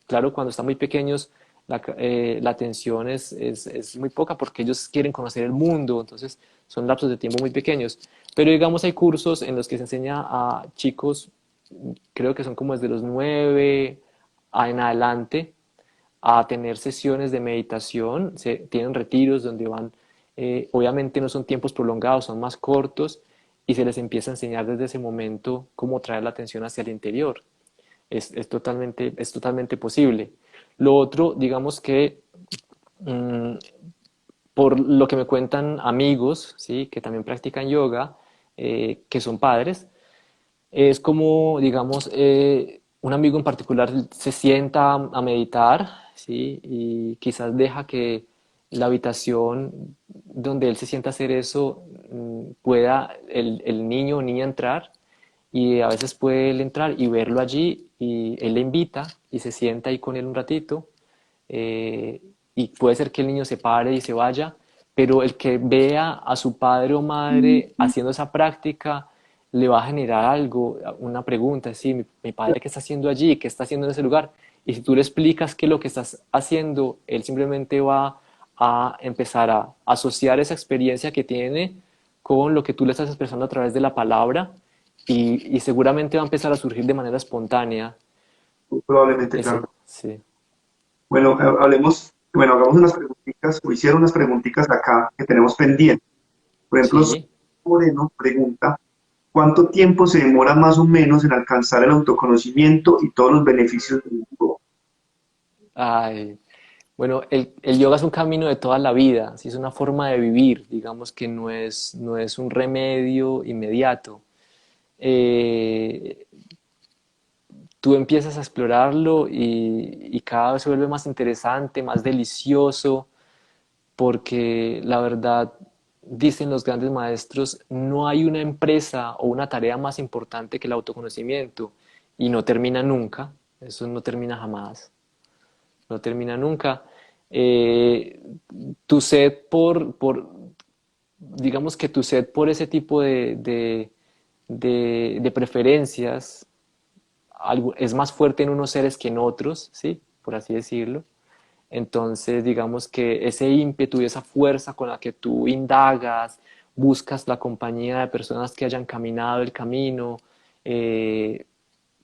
Claro, cuando están muy pequeños, la atención es muy poca porque ellos quieren conocer el mundo, entonces son lapsos de tiempo muy pequeños. Pero digamos, hay cursos en los que se enseña a chicos, creo que son como desde los 9 en adelante, a tener sesiones de meditación. Tienen retiros donde van, obviamente no son tiempos prolongados, son más cortos, y se les empieza a enseñar desde ese momento cómo traer la atención hacia el interior. Es totalmente posible. Lo otro, digamos que mmm, por lo que me cuentan amigos, ¿sí? Que también practican yoga, que son padres, es como, digamos, un amigo en particular se sienta a meditar, ¿sí? Y quizás deja que la habitación donde él se sienta a hacer eso pueda el niño o niña entrar, y a veces puede él entrar y verlo allí, y él le invita y se sienta ahí con él un ratito, y puede ser que el niño se pare y se vaya, pero el que vea a su padre o madre haciendo esa práctica le va a generar algo, una pregunta, sí, mi padre qué está haciendo allí, qué está haciendo en ese lugar, y si tú le explicas qué es lo que estás haciendo, él simplemente va a empezar a asociar esa experiencia que tiene con lo que tú le estás expresando a través de la palabra y seguramente va a empezar a surgir de manera espontánea. Probablemente, Eso, claro. sí. Bueno, hagamos unas preguntitas, o hicieron unas preguntitas acá que tenemos pendientes. Por ejemplo, Sí. Moreno pregunta, ¿cuánto tiempo se demora más o menos en alcanzar el autoconocimiento y todos los beneficios del yoga? Ay, bueno, el yoga es un camino de toda la vida, ¿sí? Es una forma de vivir, digamos que no es un remedio inmediato. Eh, Tú empiezas a explorarlo y cada vez se vuelve más interesante, más delicioso, porque la verdad, dicen los grandes maestros, no hay una empresa o una tarea más importante que el autoconocimiento y no termina nunca, eso no termina jamás, no termina nunca. Eh, Tu sed digamos que tu sed por ese tipo de preferencias es más fuerte en unos seres que en otros, ¿sí? Por así decirlo. Entonces, digamos que ese ímpetu y esa fuerza con la que tú indagas, buscas la compañía de personas que hayan caminado el camino, eh,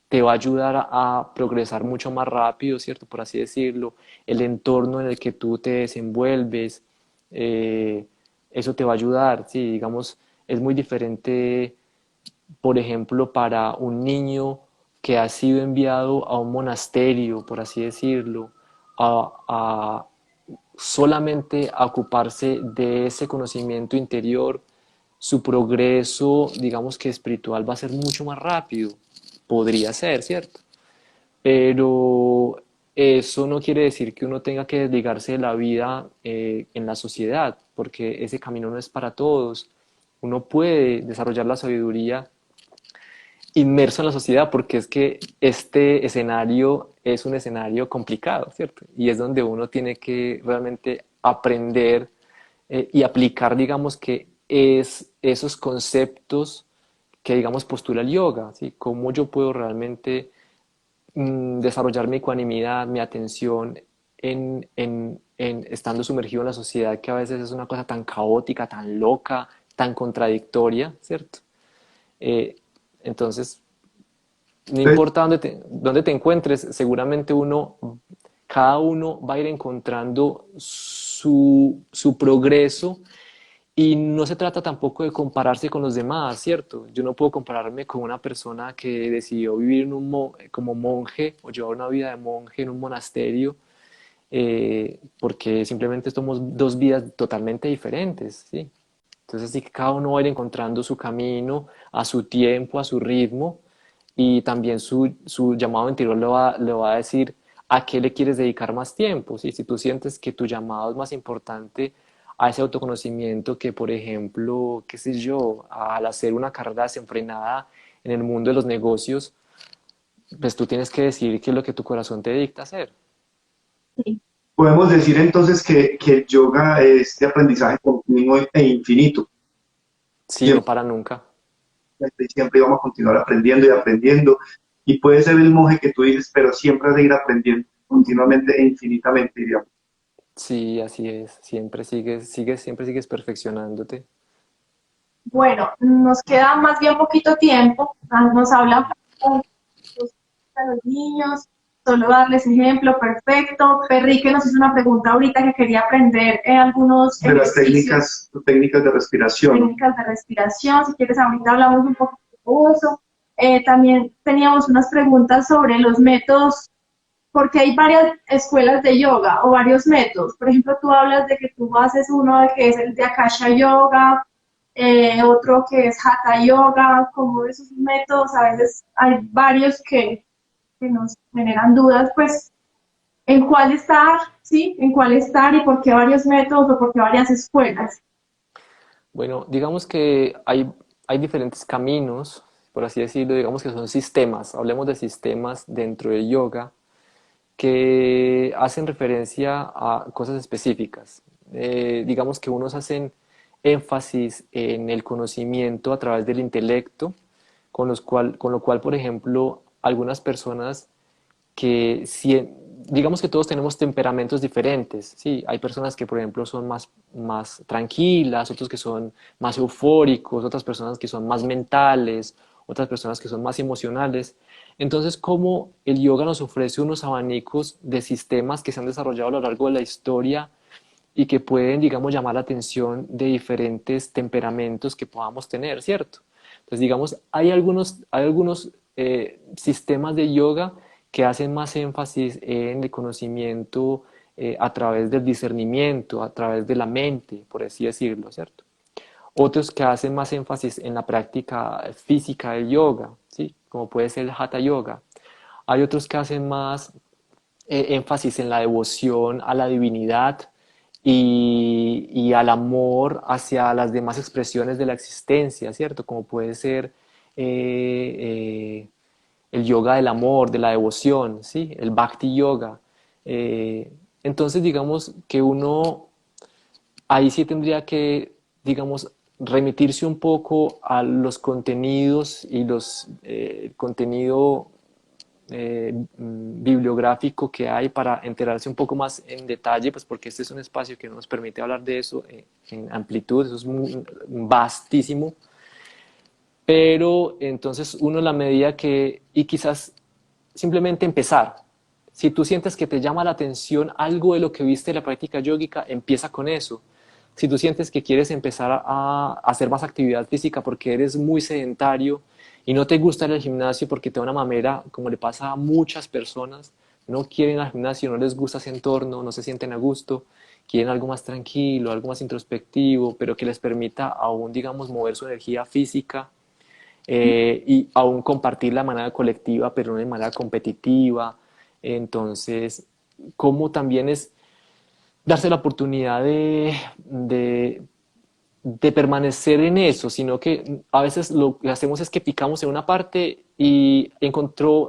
te va a ayudar a progresar mucho más rápido, ¿cierto? Por así decirlo. El entorno en el que tú te desenvuelves, eh, eso te va a ayudar, ¿sí? Digamos, es muy diferente, por ejemplo, para un niño que ha sido enviado a un monasterio, por así decirlo, a solamente a ocuparse de ese conocimiento interior, su progreso, digamos que espiritual, va a ser mucho más rápido. Podría ser, ¿cierto? Pero eso no quiere decir que uno tenga que desligarse de la vida en la sociedad, porque ese camino no es para todos. Uno puede desarrollar la sabiduría inmerso en la sociedad, porque es que este escenario es un escenario complicado, ¿cierto? Y es donde uno tiene que realmente aprender y aplicar, digamos, que es esos conceptos que, digamos, postula el yoga, ¿sí? Cómo yo puedo realmente desarrollar mi ecuanimidad, mi atención en estando sumergido en la sociedad, que a veces es una cosa tan caótica, tan loca, tan contradictoria, ¿cierto? Eh, entonces, no Entonces, importa dónde te encuentres, seguramente cada uno va a ir encontrando su progreso y no se trata tampoco de compararse con los demás, ¿cierto? Yo no puedo compararme con una persona que decidió vivir como monje o llevar una vida de monje en un monasterio, porque simplemente somos dos vidas totalmente diferentes, ¿sí? Entonces sí que cada uno va a ir encontrando su camino, a su tiempo, a su ritmo, y también su llamado interior le va a decir a qué le quieres dedicar más tiempo, ¿sí? Si tú sientes que tu llamado es más importante a ese autoconocimiento que, por ejemplo, qué sé yo, al hacer una carrera desenfrenada en el mundo de los negocios, pues tú tienes que decidir qué es lo que tu corazón te dicta hacer. Sí. podemos decir entonces que el yoga es de aprendizaje continuo e infinito. Sí, no Siempre, para nunca. siempre vamos a continuar aprendiendo y aprendiendo. Y puede ser el monje que tú dices, pero siempre seguir aprendiendo continuamente e infinitamente, digamos. Sí, así es. Siempre sigues perfeccionándote. Bueno, nos queda más bien poquito tiempo. Nos habla a los niños, solo darles ejemplo, perfecto. Perry que nos hizo una pregunta ahorita que quería aprender algunos De las ejercicios, técnicas de respiración. técnicas de respiración. Si quieres, ahorita hablamos un poco de eso. También teníamos unas preguntas sobre los métodos, porque hay varias escuelas de yoga o varios métodos. Por ejemplo, tú hablas de que tú haces uno de que es el de Akasha Yoga, otro que es Hatha Yoga, como esos métodos, a veces hay varios que nos generan dudas, pues, en cuál estar, ¿sí? En cuál estar y por qué varios métodos o por qué varias escuelas. Bueno, digamos que hay diferentes caminos, por así decirlo, digamos que son sistemas. Hablemos de sistemas dentro del yoga que hacen referencia a cosas específicas. digamos que unos hacen énfasis en el conocimiento a través del intelecto, con lo cual, por ejemplo, algunas personas que, digamos que todos tenemos temperamentos diferentes, ¿sí? Hay personas que, por ejemplo, son más tranquilas, otros que son más eufóricos, otras personas que son más mentales, otras personas que son más emocionales. Entonces, como el yoga nos ofrece unos abanicos de sistemas que se han desarrollado a lo largo de la historia y que pueden, digamos, llamar la atención de diferentes temperamentos que podamos tener, ¿cierto? Entonces, digamos, hay algunos sistemas de yoga que hacen más énfasis en el conocimiento a través del discernimiento, a través de la mente, por así decirlo, ¿cierto? Otros que hacen más énfasis en la práctica física del yoga, ¿sí? Como puede ser el Hatha Yoga. Hay otros que hacen más énfasis en la devoción a la divinidad y al amor hacia las demás expresiones de la existencia, ¿cierto? Como puede ser el yoga del amor, de la devoción, ¿sí? El Bhakti Yoga. Entonces, digamos que uno ahí sí tendría que, digamos, remitirse un poco a los contenidos y el contenido bibliográfico que hay para enterarse un poco más en detalle, pues porque este es un espacio que nos permite hablar de eso en amplitud, eso es muy vastísimo, pero entonces uno en la medida que, y quizás simplemente empezar, si tú sientes que te llama la atención algo de lo que viste en la práctica yógica, empieza con eso. Si tú sientes que quieres empezar a hacer más actividad física porque eres muy sedentario y no te gusta ir al gimnasio porque te da una mamera, como le pasa a muchas personas, no quieren ir al gimnasio, no les gusta ese entorno, no se sienten a gusto, quieren algo más tranquilo, algo más introspectivo, pero que les permita aún, digamos, mover su energía física y aún compartir la manera colectiva, pero no de manera competitiva. Entonces, como también es darse la oportunidad de permanecer en eso, sino que a veces lo que hacemos es que picamos en una parte y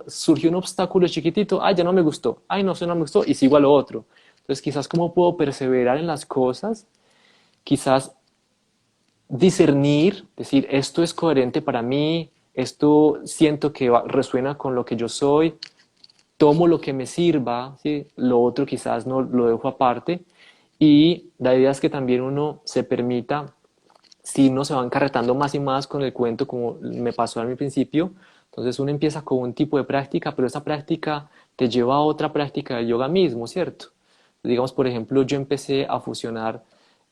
surgió un obstáculo chiquitito, ay, ya no me gustó, ay, no, eso no me gustó, y sigo a lo otro. Entonces, quizás cómo puedo perseverar en las cosas, quizás discernir, decir, esto es coherente para mí, esto siento que resuena con lo que yo soy, tomo lo que me sirva, ¿sí? Lo otro quizás no lo dejo aparte, y la idea es que también uno se permita, si uno se va encarretando más y más con el cuento, como me pasó al principio, entonces uno empieza con un tipo de práctica, pero esa práctica te lleva a otra práctica del yoga mismo, ¿cierto? Digamos, por ejemplo, yo empecé a fusionar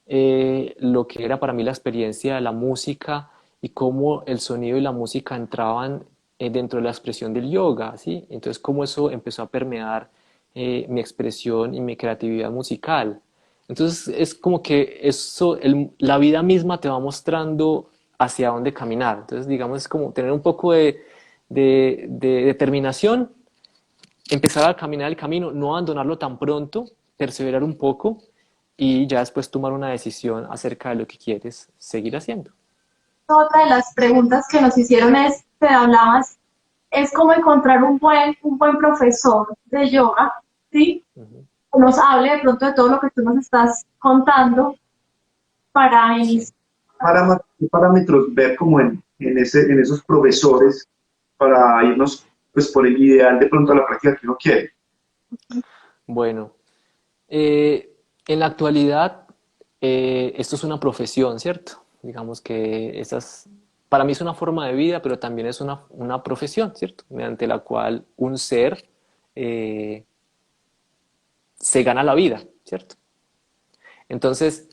lo que era para mí la experiencia de la música y cómo el sonido y la música entraban dentro de la expresión del yoga, ¿sí? Entonces, cómo eso empezó a permear mi expresión y mi creatividad musical. Entonces, es como que eso, la vida misma te va mostrando hacia dónde caminar. Entonces, digamos, es como tener un poco de determinación, empezar a caminar el camino, no abandonarlo tan pronto, perseverar un poco y ya después tomar una decisión acerca de lo que quieres seguir haciendo. Otra de las preguntas que nos hicieron es, te hablabas, es cómo encontrar un buen profesor de yoga, ¿sí? Que nos hable de pronto de todo lo que tú nos estás contando para Sí. iniciar. ¿Qué parámetros ver como en esos profesores para irnos pues por el ideal de pronto a la práctica que uno quiere? Bueno, en la actualidad esto es una profesión, ¿cierto? Digamos que para mí es una forma de vida, pero también es una profesión, ¿cierto? Mediante la cual un ser eh, se gana la vida, ¿cierto? Entonces,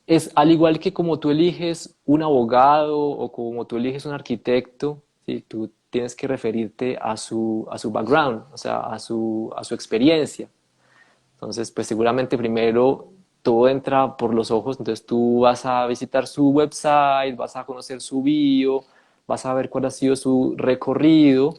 es al igual que como tú eliges un abogado o como tú eliges un arquitecto, ¿sí? Tú tienes que referirte a su background, o sea, a su experiencia. Entonces, pues seguramente primero todo entra por los ojos, entonces tú vas a visitar su website, vas a conocer su bio, vas a ver cuál ha sido su recorrido,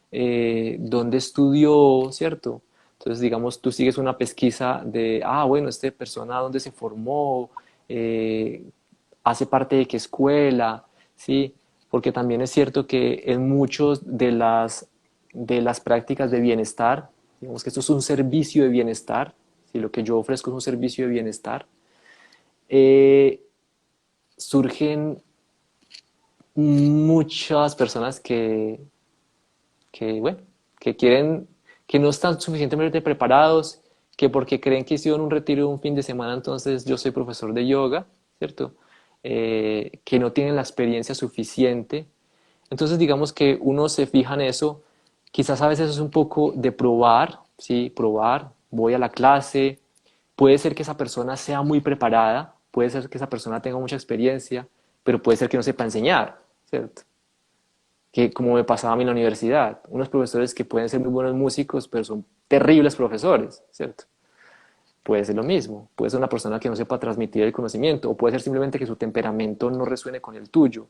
dónde estudió, ¿cierto? Entonces, digamos, tú sigues una pesquisa de, bueno, esta persona dónde se formó, eh, hace parte de qué escuela, ¿sí? Porque también es cierto que en muchos de las prácticas de bienestar, digamos que esto es un servicio de bienestar, si lo que yo ofrezco es un servicio de bienestar, surgen muchas personas bueno, que quieren, que no están suficientemente preparados, que porque creen que hicieron un retiro de un fin de semana, entonces yo soy profesor de yoga, ¿cierto? Que no tienen la experiencia suficiente. Entonces digamos que uno se fija en eso, quizás a veces es un poco de probar, ¿sí? Probar, voy a la clase, puede ser que esa persona sea muy preparada, puede ser que esa persona tenga mucha experiencia, pero puede ser que no sepa enseñar, ¿cierto? Que como me pasaba a mí en la universidad, unos profesores que pueden ser muy buenos músicos, pero son terribles profesores, ¿cierto? Puede ser lo mismo, puede ser una persona que no sepa transmitir el conocimiento, o puede ser simplemente que su temperamento no resuene con el tuyo.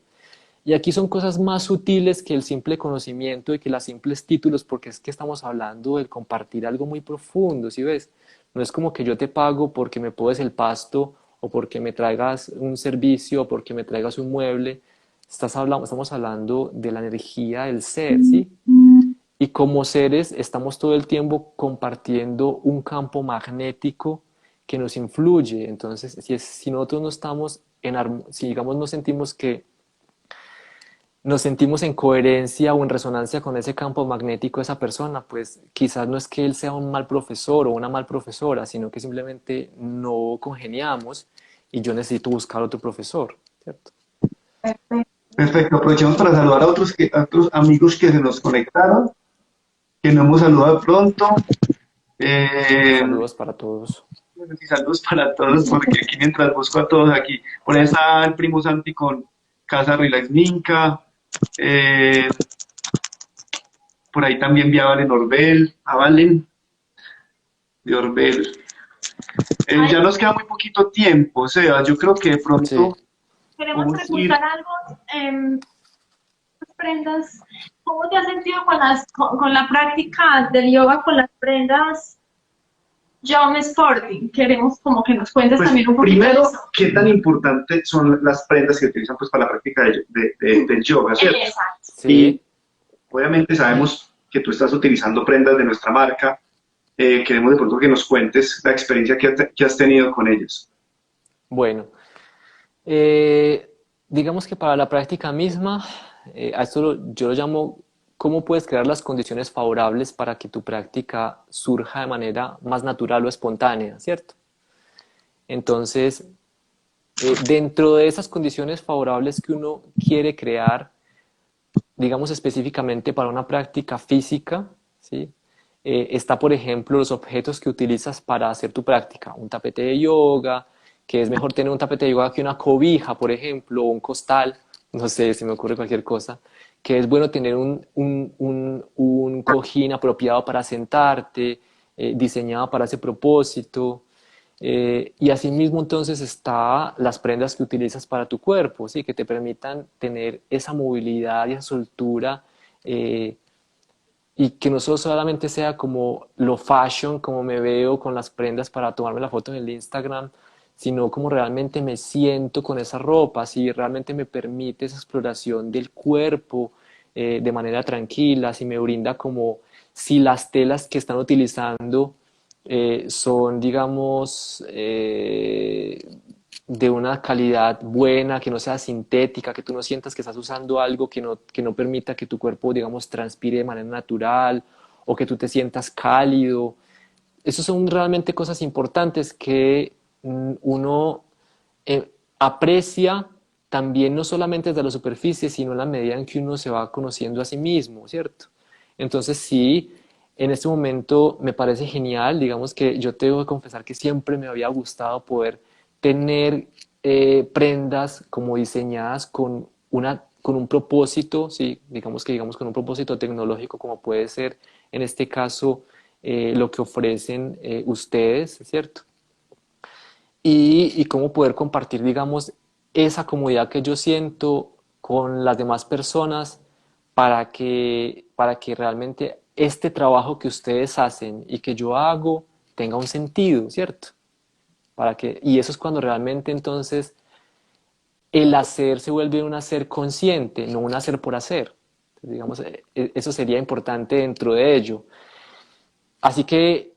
Y aquí son cosas más sutiles que el simple conocimiento y que los simples títulos, porque es que estamos hablando de compartir algo muy profundo, ¿sí ves? No es como que yo te pago porque me podes el pasto, o porque me traigas un servicio, o porque me traigas un mueble. Estamos hablando de la energía del ser, ¿sí? Y como seres estamos todo el tiempo compartiendo un campo magnético que nos influye. Entonces, si nosotros no estamos si digamos nos sentimos en coherencia o en resonancia con ese campo magnético de esa persona, pues quizás no es que él sea un mal profesor o una mal profesora, sino que simplemente no congeniamos y yo necesito buscar otro profesor, ¿cierto? Perfecto. Perfecto, aprovechamos para saludar a otros amigos que se nos conectaron, que no hemos saludado de pronto. Saludos para todos. Y saludos para todos, porque aquí mientras busco a todos aquí, por ahí está el primo Santi con Casa Relax Minca, por ahí también vi a Valen Orbel, a Valen de Orbel. Ya nos queda muy poquito tiempo, o sea, yo creo que de pronto Sí. Queremos podemos ir. preguntar algo, las prendas, ¿cómo te has sentido con la práctica del yoga con las prendas John Sporting? Queremos como que nos cuentes Pues, también un poquito de primero, eso. ¿qué tan importantes son las prendas que utilizan pues, para la práctica del yoga, ¿cierto? Exacto. Sí. Y obviamente sabemos que tú estás utilizando prendas de nuestra marca. Queremos de pronto que nos cuentes la experiencia que has tenido con ellas. Bueno, digamos que para la práctica misma, a esto yo lo llamo cómo puedes crear las condiciones favorables para que tu práctica surja de manera más natural o espontánea, ¿cierto? Entonces, dentro de esas condiciones favorables que uno quiere crear, digamos específicamente para una práctica física, ¿sí? Está, por ejemplo, los objetos que utilizas para hacer tu práctica. Un tapete de yoga, que es mejor tener un tapete de yoga que una cobija, por ejemplo, o un costal, no sé, se me ocurre cualquier cosa, que es bueno tener un cojín apropiado para sentarte, diseñado para ese propósito. Y asimismo entonces está las prendas que utilizas para tu cuerpo, ¿sí? Que te permitan tener esa movilidad y esa soltura, y que no solamente sea como lo fashion, como me veo con las prendas para tomarme la foto en el Instagram, sino como realmente me siento con esa ropa, si realmente me permite esa exploración del cuerpo de manera tranquila, si me brinda como si las telas que están utilizando son, digamos, de una calidad buena, que no sea sintética, que tú no sientas que estás usando algo que no permita que tu cuerpo, digamos, transpire de manera natural o que tú te sientas cálido. Esas son realmente cosas importantes que uno aprecia también no solamente desde la superficie, sino en la medida en que uno se va conociendo a sí mismo, ¿cierto? Entonces sí, en este momento me parece genial, digamos que yo tengo que confesar que siempre me había gustado poder tener prendas como diseñadas con un propósito, ¿sí? Digamos con un propósito tecnológico como puede ser en este caso lo que ofrecen ustedes, ¿cierto? Y cómo poder compartir, digamos, esa comodidad que yo siento con las demás personas para que realmente este trabajo que ustedes hacen y que yo hago tenga un sentido, ¿cierto? Y eso es cuando realmente entonces el hacer se vuelve un hacer consciente, no un hacer por hacer. Entonces, digamos, eso sería importante dentro de ello. Así que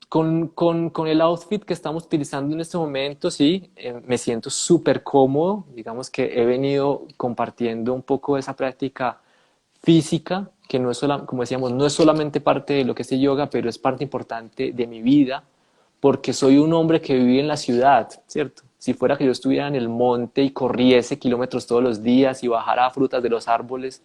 con el outfit que estamos utilizando en este momento, sí, me siento súper cómodo. Digamos que he venido compartiendo un poco de esa práctica física, que no es como decíamos, no es solamente parte de lo que es el yoga, pero es parte importante de mi vida, porque soy un hombre que vive en la ciudad, ¿cierto? Si fuera que yo estuviera en el monte y corriese kilómetros todos los días y bajara frutas de los árboles,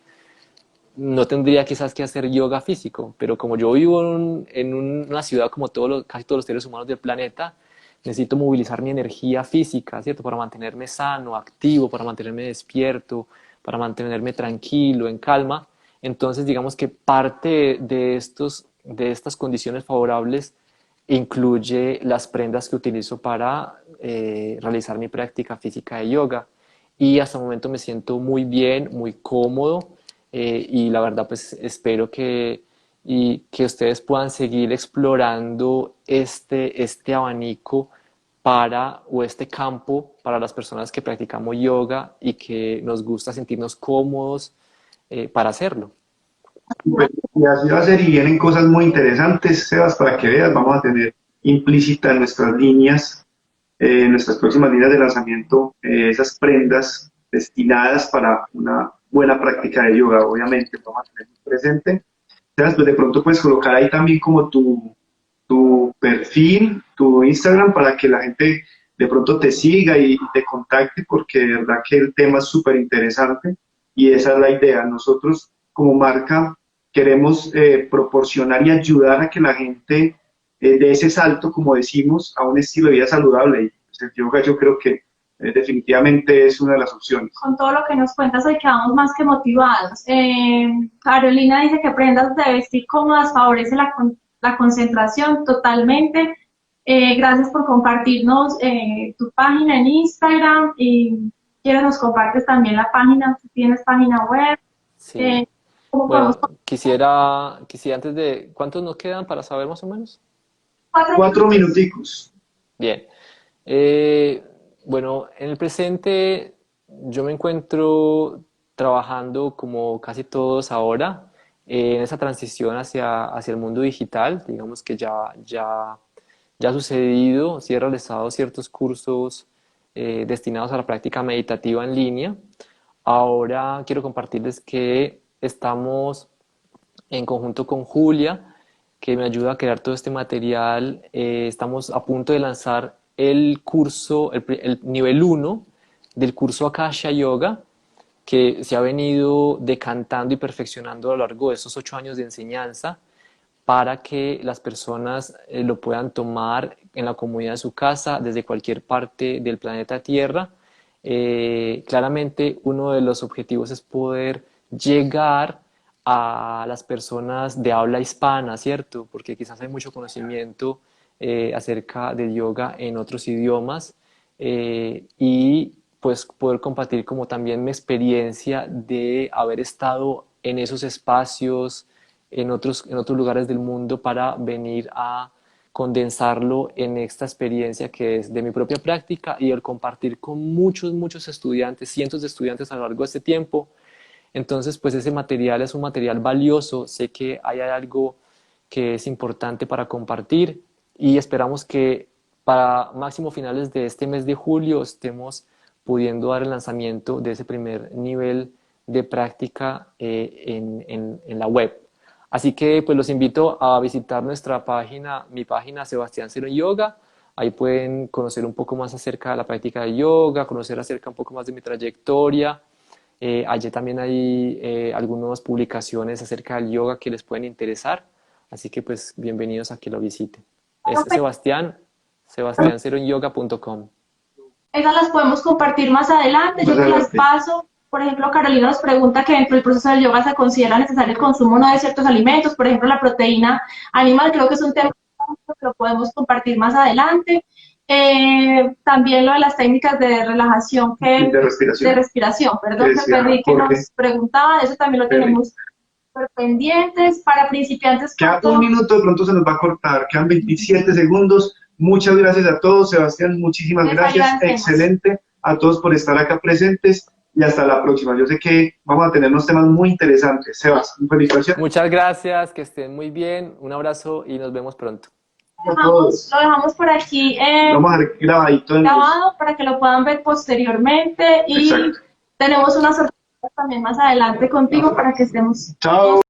no tendría quizás que hacer yoga físico, pero como yo vivo una ciudad como casi todos los seres humanos del planeta, necesito movilizar mi energía física, ¿cierto? Para mantenerme sano, activo, para mantenerme despierto, para mantenerme tranquilo, en calma. Entonces, digamos que parte de estas condiciones favorables incluye las prendas que utilizo para realizar mi práctica física de yoga. Y hasta el momento me siento muy bien, muy cómodo, y la verdad pues espero que ustedes puedan seguir explorando este abanico o este campo para las personas que practicamos yoga y que nos gusta sentirnos cómodos para hacerlo. Y así va a ser y vienen cosas muy interesantes, Sebas, para que veas, vamos a tener implícita en nuestras líneas, en nuestras próximas líneas de lanzamiento, esas prendas destinadas para una buena práctica de yoga, obviamente, vamos a tener presente. Sebas, pues de pronto puedes colocar ahí también como tu perfil, tu Instagram, para que la gente de pronto te siga y te contacte, porque de verdad que el tema es súper interesante y esa es la idea. Nosotros como marca queremos proporcionar y ayudar a que la gente dé ese salto, como decimos, a un estilo de vida saludable. Y pues, el yoga yo creo que definitivamente es una de las opciones. Con todo lo que nos cuentas hoy quedamos más que motivados. Carolina dice que prendas de vestir cómodas favorece la concentración totalmente. Gracias por compartirnos tu página en Instagram y quieres nos compartes también la página, si tienes página web. Sí. ¿Cómo Bueno, podemos? quisiera antes de... ¿Cuántos nos quedan para saber más o menos? 4 minuticos. Bien. Bueno, en el presente yo me encuentro trabajando como casi todos ahora en esa transición hacia el mundo digital. Digamos que ya ha sucedido, sí he realizado ciertos cursos destinados a la práctica meditativa en línea. Ahora quiero compartirles que estamos en conjunto con Julia, que me ayuda a crear todo este material. Estamos a punto de lanzar el curso, el nivel 1 del curso Akasha Yoga, que se ha venido decantando y perfeccionando a lo largo de estos 8 años de enseñanza para que las personas lo puedan tomar en la comodidad de su casa, desde cualquier parte del planeta Tierra. Claramente uno de los objetivos es poder llegar a las personas de habla hispana, ¿cierto? Porque quizás hay mucho conocimiento acerca del yoga en otros idiomas, y pues poder compartir como también mi experiencia de haber estado en esos espacios, en otros lugares del mundo, para venir a condensarlo en esta experiencia que es de mi propia práctica y el compartir con muchos estudiantes, cientos de estudiantes a lo largo de este tiempo. Entonces, pues ese material es un material valioso, sé que hay algo que es importante para compartir y esperamos que para máximo finales de este mes de julio estemos pudiendo dar el lanzamiento de ese primer nivel de práctica en la web. Así que pues los invito a visitar mi página Sebastián Cero Yoga. Ahí pueden conocer un poco más acerca de la práctica de yoga, conocer acerca un poco más de mi trayectoria. Allí también hay algunas publicaciones acerca del yoga que les pueden interesar. Así que pues bienvenidos a que lo visiten. Es sebastianceroyoga.com. Esas las podemos compartir más adelante, yo te las paso. Por ejemplo, Carolina nos pregunta que dentro del proceso del yoga se considera necesario el consumo no de ciertos alimentos, por ejemplo, la proteína animal. Creo que es un tema que lo podemos compartir más adelante. También lo de las técnicas de relajación, de respiración, perdón, que perdí, que nos preguntaba, eso también lo tenemos pendientes. Para principiantes. Queda un minuto, de pronto se nos va a cortar, quedan 27 segundos. Muchas gracias a todos, Sebastián, muchísimas gracias, excelente a todos por estar acá presentes y hasta la próxima. Yo sé que vamos a tener unos temas muy interesantes. Sebas, felicitaciones. Muchas gracias, que estén muy bien, un abrazo y nos vemos pronto. Lo dejamos por aquí Vamos a dejar grabadito en grabado para que lo puedan ver posteriormente y Exacto. tenemos una sorpresa también más adelante contigo para que estemos Chao.